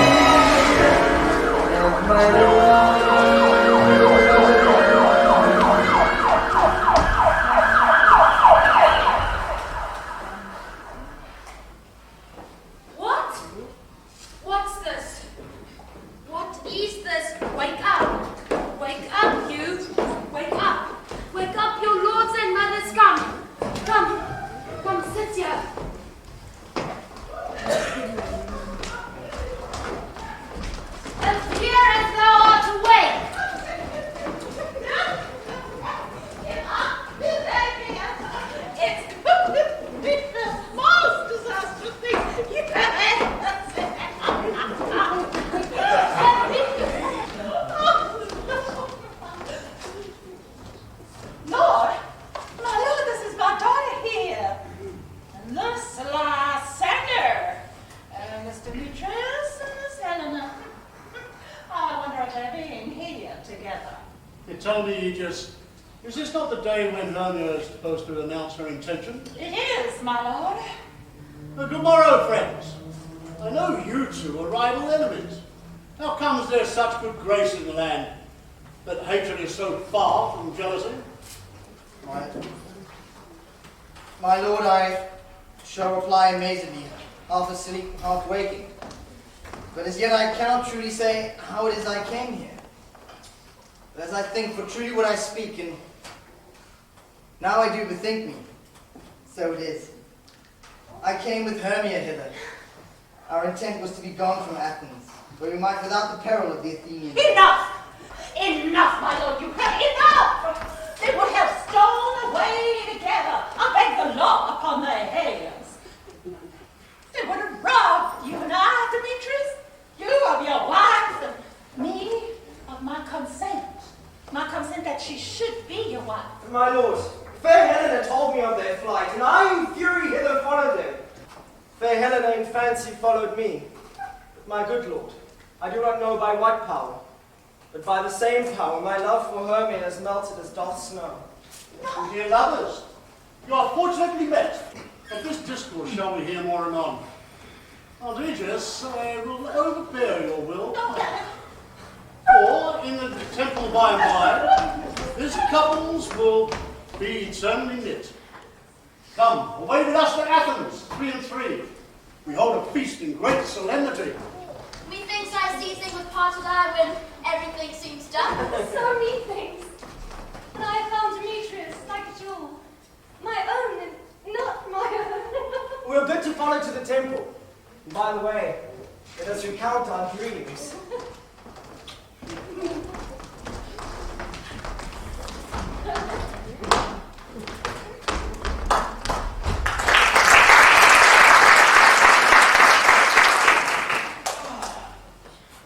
It's only Aegis. Is this not the day when Hermia is supposed to announce her intention?
It is, my lord.
Good morrow, friends. I know you two are rival enemies. How comes there such good grace in the land, that hatred is so far from jealousy?
My lord, I shall reply amazedly, half asleep, half waking. But as yet I cannot truly say how it is I came here. But as I think for truly what I speak, and now I do bethink me, so it is. I came with Hermia hither. Our intent was to be gone from Athens, where we might without the peril of the Athenians.
Enough! Enough, my lord, you have enough! They would have stolen away together, I beg the law upon their heads. They would have robbed you and I, Demetrius, you of your wife, and me of my consent. My consent that she should be your wife.
My lord, fair Helena told me of their flight, and I in fury hither followed them. Fair Helena in fancy followed me. But my good lord, I do not know by what power, but by the same power my love for Hermia has melted as doth snow.
Dear lovers, you are fortunately met. Of this discourse shall we hear more anon. Aunt Aegis will overbear your will. For in the temple by and by, these couples will be eternally knit. Come, away with us to Athens, 3 and 3. We hold a feast in great solemnity.
Methinks I see things with parted eye when everything seems done.
So methinks. And I have found Demetrius like a jewel. My own and not my own.
We are bid to follow to the temple. And by the way, let us recount our dreams.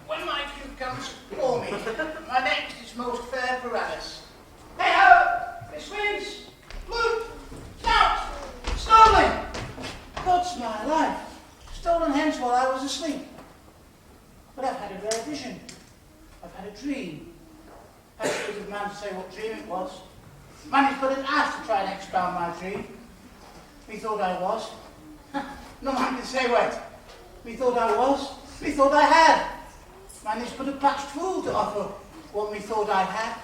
When my cue comes for me, my next is most fair for Alice. Hey-ho! Miss Wins! Look! Shout! Stolen! God's my life! Stolen hence while I was asleep. But I've had a rare vision. I've had a dream. I suppose a man to say what dream it was. Man is but an ass to try and expound my dream. Methought I was. No man can say what. Methought I was. Methought I had. Man is but a patched fool to offer what methought I had.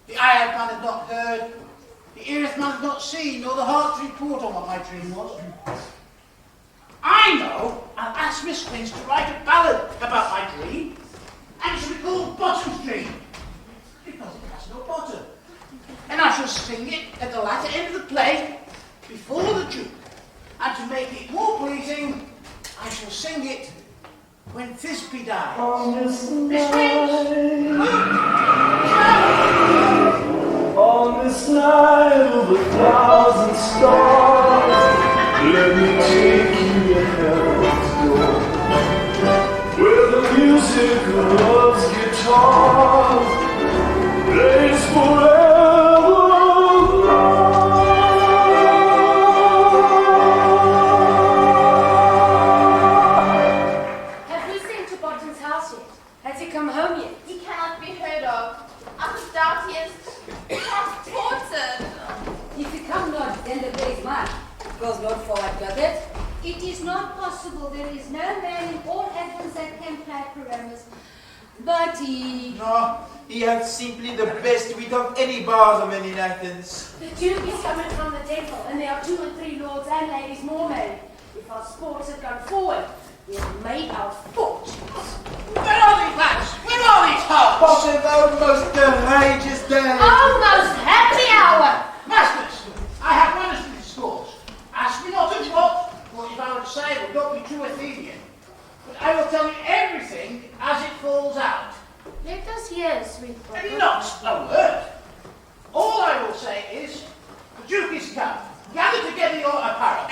The eye of man had not heard, the ear of man had not seen, nor the heart to report on what my dream was. I know I'll ask Miss Quince to write a ballad about my dream, and it shall be called Bottom's Dream, because it has no bottom. And I shall sing it at the latter end of the play, before the Duke. And to make it more pleasing, I shall sing it when Thisbe dies. Miss Quince!
On this night of 1,000 stars, let me take you to heaven's door, where the music of love's guitars plays forever.
Have we seen to Bottom's house yet? Has he come home yet?
He cannot be heard of. I could doubt he is transported.
If he come not, then the day is mine. Goes not forward, does it? It is not possible. There is no man in all Athens that can play Paramus. But he...
No, he has simply the best wit of any barman in Athens.
The Duke is coming from the temple, and there are 2 or 3 lords and ladies more made. If our sports had gone forward, we have made our fortunes.
Where are these lads? Where are these hearts?
What an almost courageous day!
Almost happy hour!
Masters, I have manners to discourse. Ask me not of what if I would say would not be true Athenian. But I will tell you everything as it falls out.
Let us hear, sweet brother.
And not a word. All I will say is, the Duke is come. Gather together your apparel.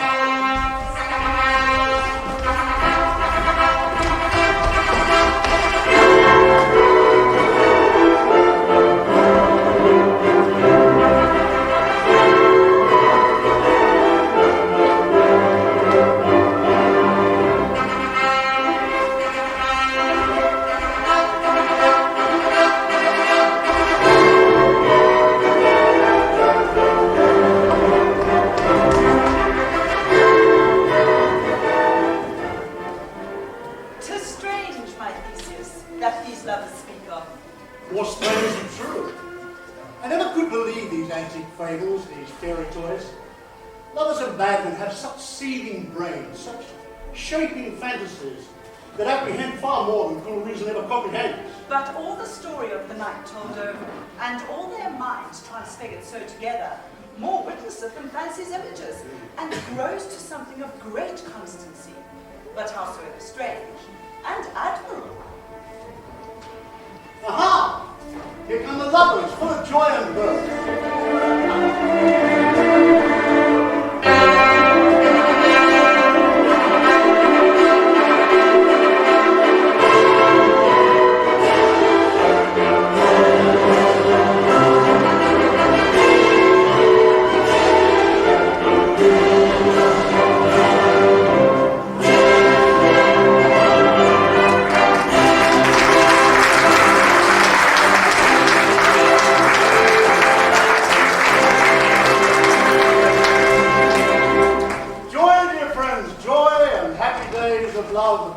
lovers speak of.
More strangely true. I never could believe these antique fables, these fairy toys. Lovers of madmen have such seething brains, such shaping fantasies that apprehend far more than cool reason ever comprehends.
But all the story of the night told over, and all their minds transfigured so together, more witnesseth than fancy's images, and grows to something of great constancy, but howsoever strange and admirable.
Aha! Here come the lovers, full of joy and mirth.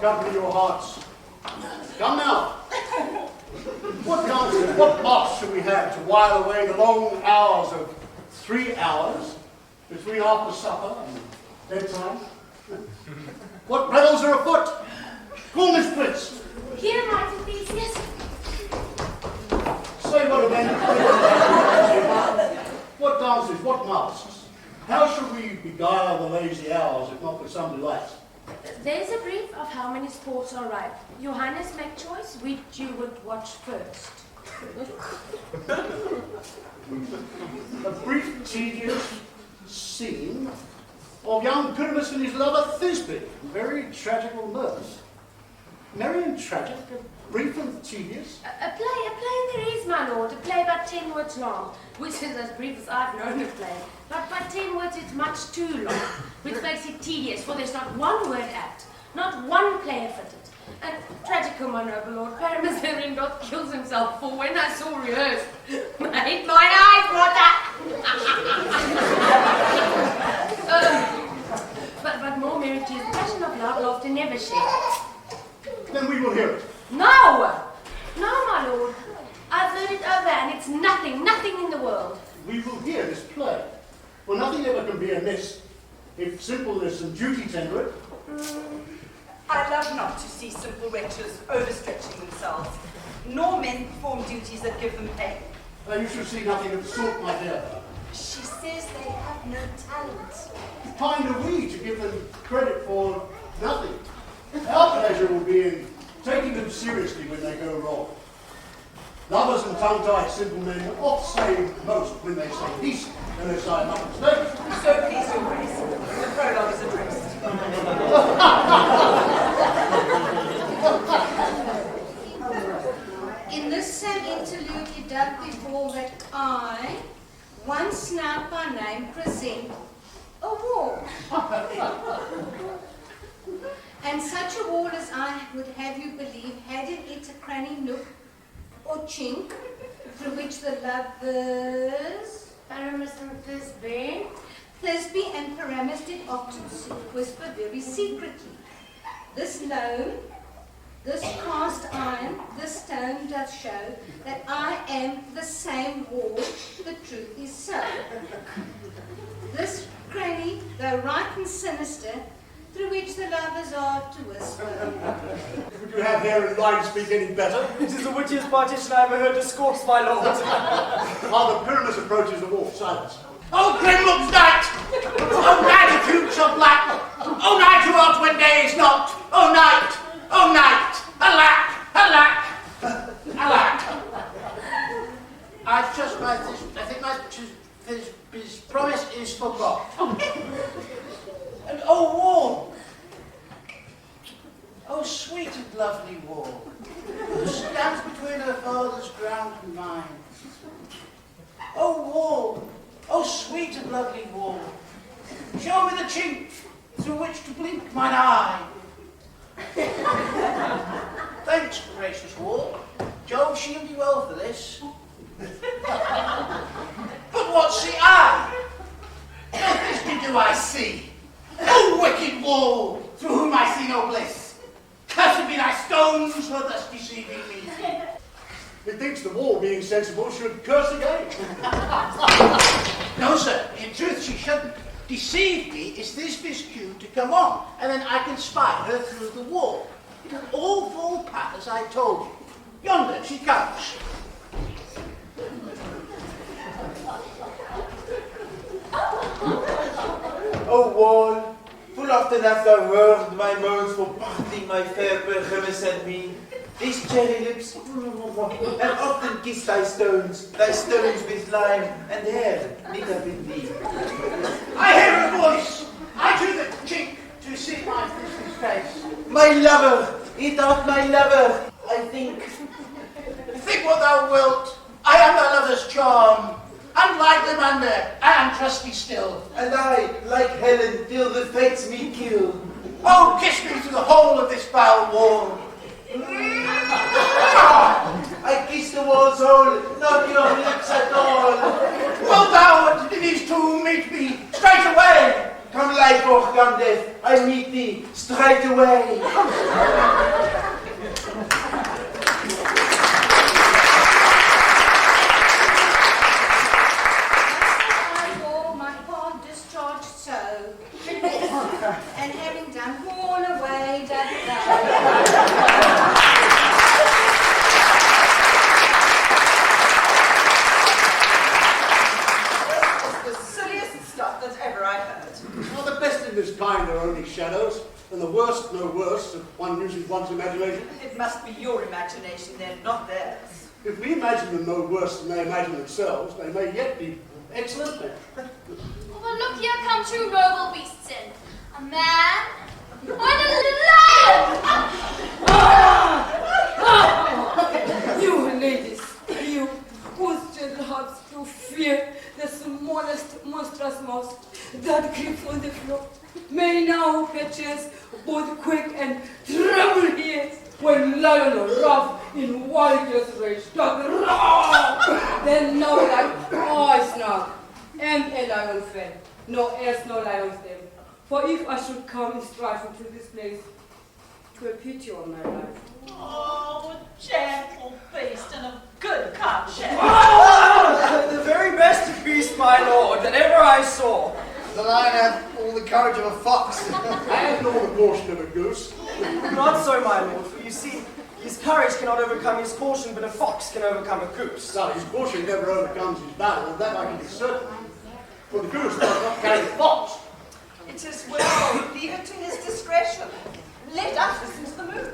Accompany your hearts. Come now. What dances, what marks should we have to while away the long hours of 3 hours between after supper and bedtime? What revels are afoot? Call Miss Blitz.
Here, mighty Theseus.
Say what event. What dances, what masks? How should we beguile the lazy hours if not with some delight?
There's a brief of how many sports are ripe. Your Highness, make choice which you would watch first.
A brief, tedious scene of young Pyramus and his lover Thisbe. Very tragical mirth. Merry and tragic, brief and tedious.
A play there is, my lord. A play about 10 words long, which is as brief as I've known a play. But by 10 words it's much too long, which makes it tedious, for there's not one word apt, not one player fitted. And tragical, my noble lord, Pyramus therein doth kills himself, for when I saw rehearsed, made mine eyes water. But more merit is the passion of love, laughter never shed.
Then we will hear it.
No, my lord. I've heard it over, and it's nothing in the world.
We will hear this play, for nothing ever can be amiss if simpleness and duty tender it.
I love not to see simple wretches overstretching themselves, nor men perform duties that give them pain.
You should see nothing of the sort, my dear.
She says they have no talent.
Kind are we to give them credit for nothing. Our pleasure will be in taking them seriously when they go wrong. Lovers and tongue-tied simple men oft say most when they say decent, unless I am not mistaken.
So please your grace, the prologue is addressed.
In this same interlude it doth befall that I, once now by name present a wall. And such a wall as I would have you believe had in it a cranny nook or chink through which the lovers
Pyramus and Thisbe
and Pyramus did often whisper very secretly. This known, this cast iron, this stone doth show that I am the same wall, the truth is so. This cranny, though right and sinister, through which the lovers are to whisper.
Would you have hair and line speak any better?
It is the wittiest partition I ever heard discourse, my lord.
While the Pyramus approaches the wall, silence. Oh, grim looks night! Oh, night, the future black! Oh, night, who art when day is not! Oh, night! Oh, night! Alack! Alack! Alack!
I trust I think his promise is forgot. And oh, wall! Oh, sweet and lovely wall, who stands between her father's ground and mine. Oh, wall! Oh, sweet and lovely wall, show me the chink through which to blink mine eye. Thanks, gracious wall. Jove shield you well for this. But what see I? No mystery do I see. O wicked wall, through whom I see no bliss. Cursed be thy stones for thus deceiving me.
Methinks the wall, being sensible, should curse again.
No, sir. In truth, she shouldn't. Deceive me is Thisbe's cue to come on, and then I can spy her through the wall. It'll all fall pat as I told you. Yonder she comes.
O wall, full often hast thou heard my moans for parting my fair Pergamus and me. These cherry lips, and often kiss thy stones with lime and hair knit up in thee.
I hear her voice. I do the chink to see my Thisbe's face.
My lover, eat out my lover, I think.
Think what thou wilt. I am thy lover's charm. Unlike the man there, I am trusty still.
And I, like Helen, till the fates me kill.
Oh, kiss me through the whole of this foul wall.
I kiss the wall's hole, not your lips at all.
Wilt thou in these two meet me straight away?
Come life or come death, I meet thee straight away.
My part discharged so, and having done all away, doth
The silliest stuff that ever I heard.
Well, the best in this kind are only shadows, and the worst no worse if one uses one's imagination.
It must be your imagination then, not theirs.
If we imagine them no worse than they imagine themselves, they may yet be excellent men.
Well, look here come two noble beasts in. A man and a lion!
You ladies, you whose gentle hearts do fear the smallest monstrous mouse that creeps on the floor, may now perchance both quake and tremble here when lion rough in wildest rage doth roar. Then know that I snug am a lion friend, no else no lion's name. For if I should come in strife into this place, twere pity on my life.
Oh, a gentle beast and of good conscience.
The very best beast, my lord, that ever I saw.
The lion hath all the courage of a fox.
And all the caution of a goose.
Not so, my lord, for you see, his courage cannot overcome his caution, but a fox can overcome a goose.
Now, his caution never overcomes his battle, and that I can be certain. For the goose does not carry the fox.
It is well. Leave it to his discretion. Let us listen to the moon.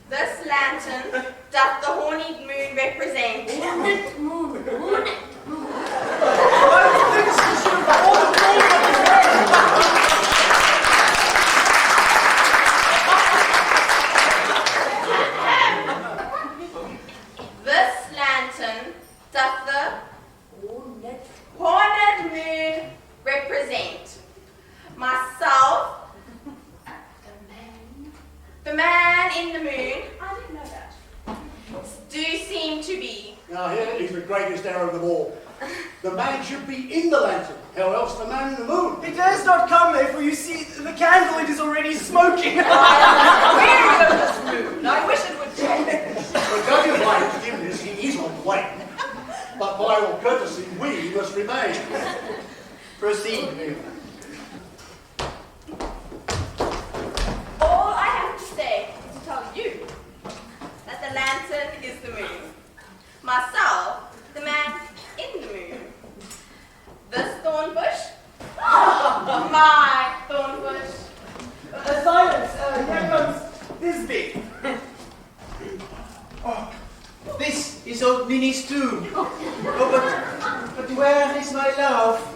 This lantern doth the horny moon represent. This lantern doth the horned moon represent. Myself, the man in the moon, I didn't know that, do seem to be.
Now here is the greatest error of them all. The man should be in the lantern. How else the man in the moon?
He dares not come there, for you see, the candle it is already smoking.
I am weary of this moon. I wish it would change.
But judging by his dimness, he is on the way. But by all courtesy, we must remain.
Proceed, moon.
All I have to say is to tell you that the lantern is the moon. Myself, the man in the moon. This thorn bush, my thorn bush.
Silence, here comes Thisbe.
Oh, this is old Minnie's tomb. Oh, but where is my love?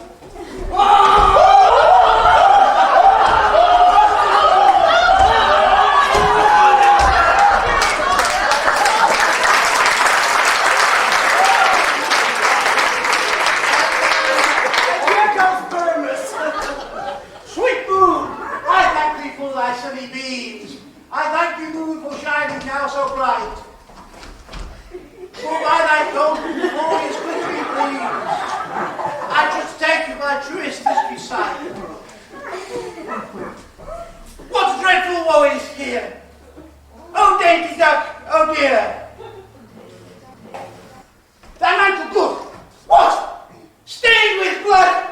Sweet moon, I thank thee for thy sunny beams. I thank thee, moon, for shining now so bright. For by thy golden glorious glittering gleams, I should take you my truest history sight. What dreadful woe is here? Oh, dainty duck, oh dear. Thy mantle good. What? Stained with blood?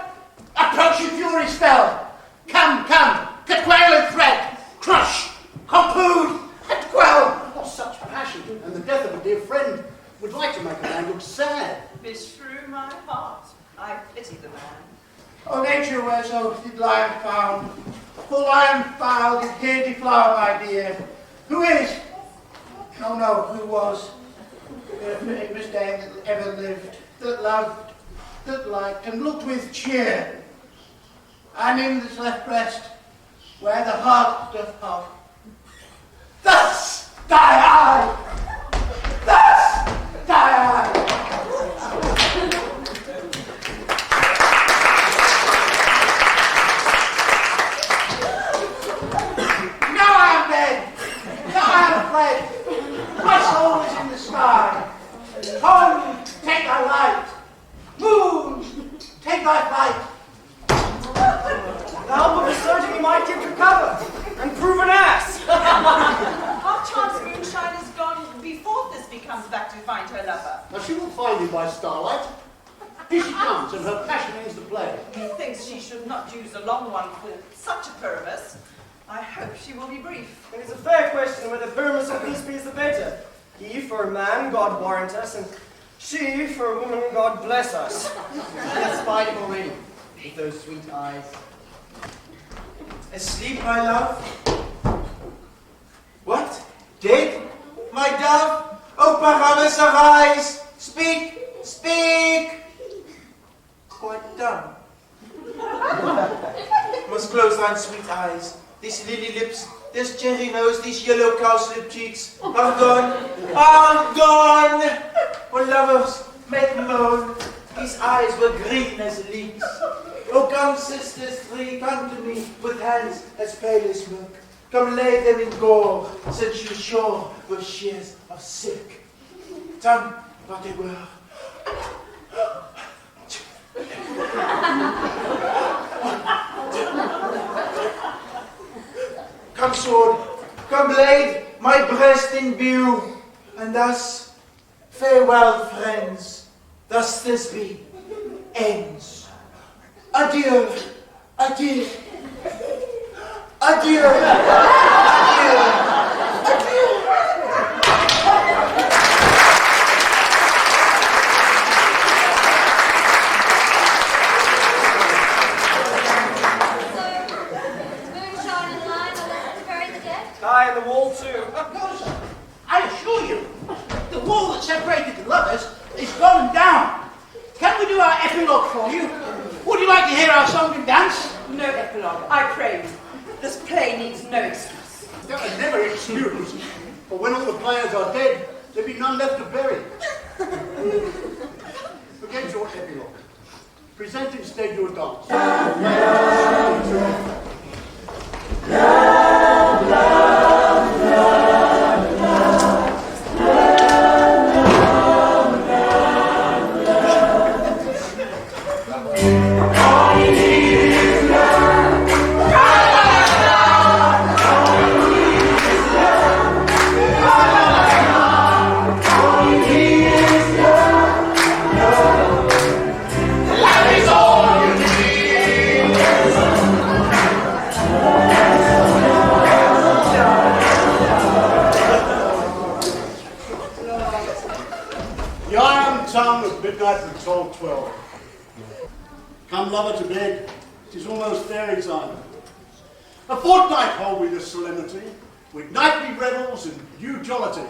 Approach your fury spell. Come, come, quail and thread, crush, compound, and quell.
Oh, such passion, and the death of a dear friend would like to make a man look sad.
Beshrew my heart, I pity the man.
Oh, nature, where so did lion found? For lion fowl did here deflower, my dear. Who is? Oh no, who was? The famous dame that ever lived, that loved, that liked, and looked with cheer. And in this left breast, where the heart doth pulse, thus die I! Thus die I! Now I am dead! Now I am fled! My soul is in the sky! Home, take thy light! Moon, take thy flight!
The help of the surgeon we might get recover and prove an ass.
Our chance moonshine is gone before Thisbe comes back to find her lover.
Now she will find him by starlight. Here she comes, and her passion ends the play.
Methinks she should not use a long one for such a Pyramus. I hope she will be brief.
It is a fair question whether Pyramus or Thisbe is the better. He for a man, God warrant us, and she for a woman, God bless us.
She has spied him already, with those sweet eyes.
Asleep, my love? What? Dead? My dove? Oh, Pyramus, arise! Speak! Speak! Quite dumb. Must close thine sweet eyes. These lily lips, this cherry nose, these yellow cowslip cheeks are gone, are gone! Oh, lovers, make moan. These eyes were green as leeks. Oh, come, sisters three, come to me with hands as pale as milk. Come lay them in gore, since you sure were shears of silk. Tongue, what they were. Come, sword, come, blade, my breast in view. And thus, farewell, friends, thus Thisbe ends. Adieu, adieu, adieu, adieu, adieu.
Moonshine and line are left to bury the dead?
Aye, and the wall too.
Of course, I assure you, the wall that separated the lovers is gone down. Can we do our epilogue for you? Would you like to hear our song and dance?
No epilogue, I pray you. This play needs no excuse.
That was never excused. For when all the players are dead, there'll be none left to bury. Forget your epilogue. Present instead your dance. Midnight and 12. Come, lover, to bed. 'Tis almost fairy time. A fortnight hold we this solemnity, with nightly revels and new jollity.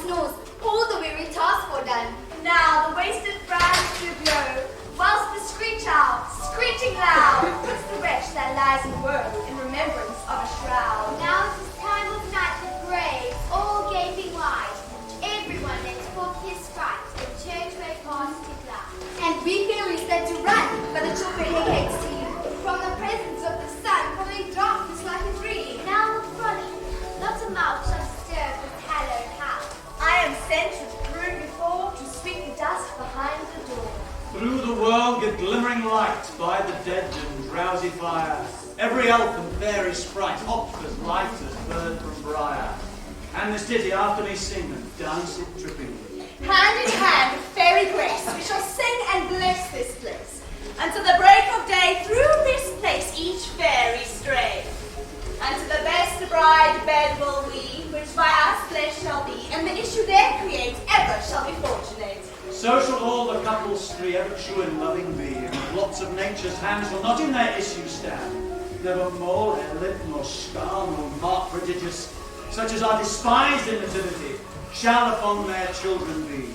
snores, all the weary task foredone. Now the wasted brands do blow, whilst the screech owl, screeching loud, puts the wretch that lies in woe in remembrance of a shroud. Now it is time of night with graves, all gaping wide. Everyone lets forth his fright and turn to a positive light. And we fairies led to run, but the children hate steam. From the presence of the sun, from a darkness like a dream. Now with folly, not a mouth shall disturb this hallowed house.
I am sent to prove before, to sweep the dust behind the door.
Through the world give glimmering light by the dead and drowsy fire. Every elf and fairy sprite hops as light as bird from briar. And this ditty after me sing and dance it trippingly.
Hand in hand with fairy grace, we shall sing and bless this place. Until the break of day, through this place each fairy stray. Unto the best bride bed will we, which by us blessed shall be, and the issue there create ever shall be fortunate.
So shall all the couples three ever true and loving be, and lots of nature's hands will not in their issue stand. Never mole, hair lip, nor scar, nor mark prodigious, such as are despised in nativity, shall upon their children be.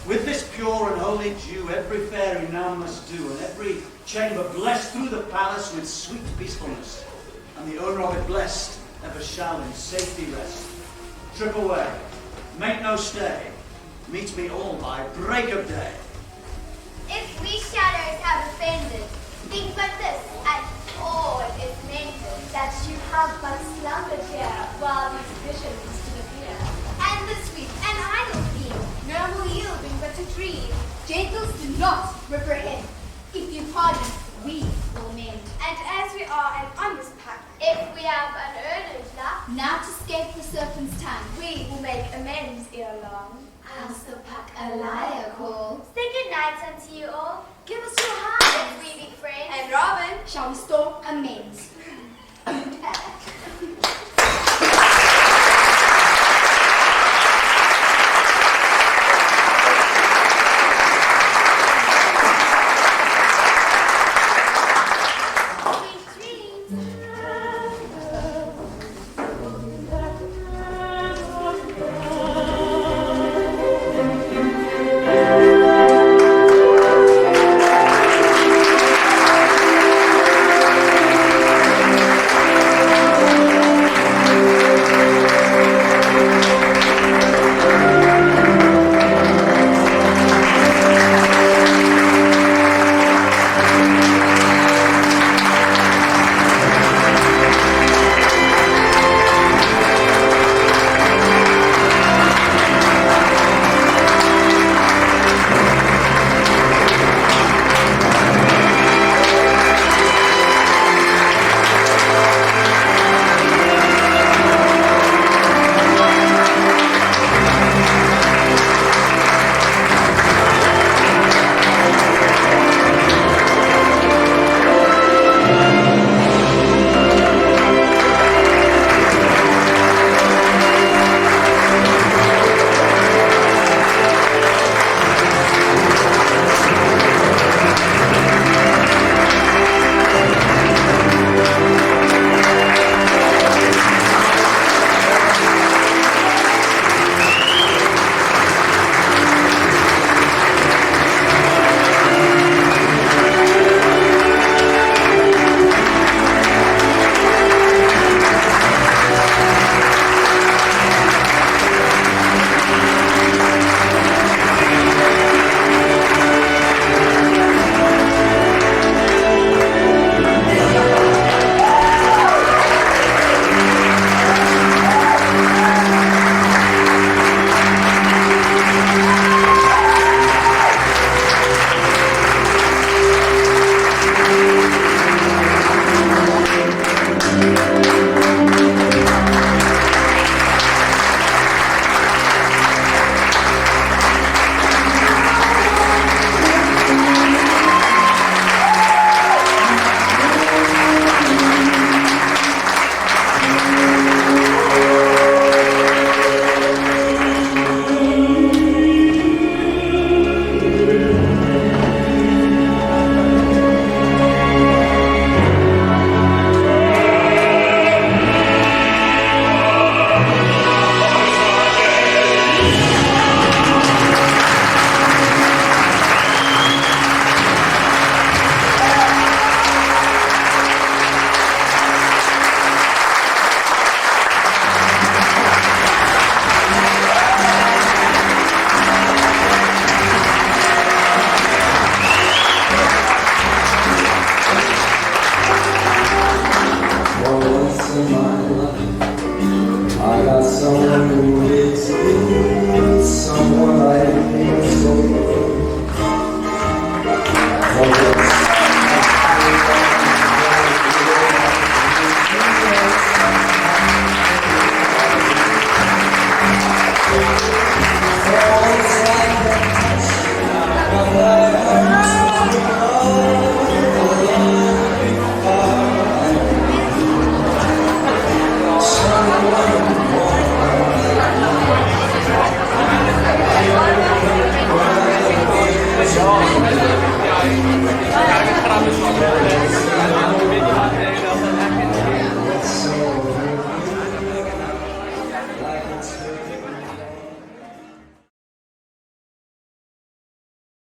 With this pure and holy dew, every fairy now must do, and every chamber blessed through the palace with sweet peacefulness. And the owner of it blessed ever shall in safety rest. Trip away, make no stay, meet me all by break of day.
If we shadows have offended, think but this, and all is mended. That you have but slumbered here, while these visions did appear. And the sweet and idle theme, no more yielding but to dream. Gentles do not reprehend. If you pardon, we will mend. And as we are an honest pack, if we have unearned luck, now to escape the serpent's tongue, we will make amends ere long. I'll still pack a liar call. Say good night unto you all. Give us your hand, if we be friends. And Robin, shall restore amends.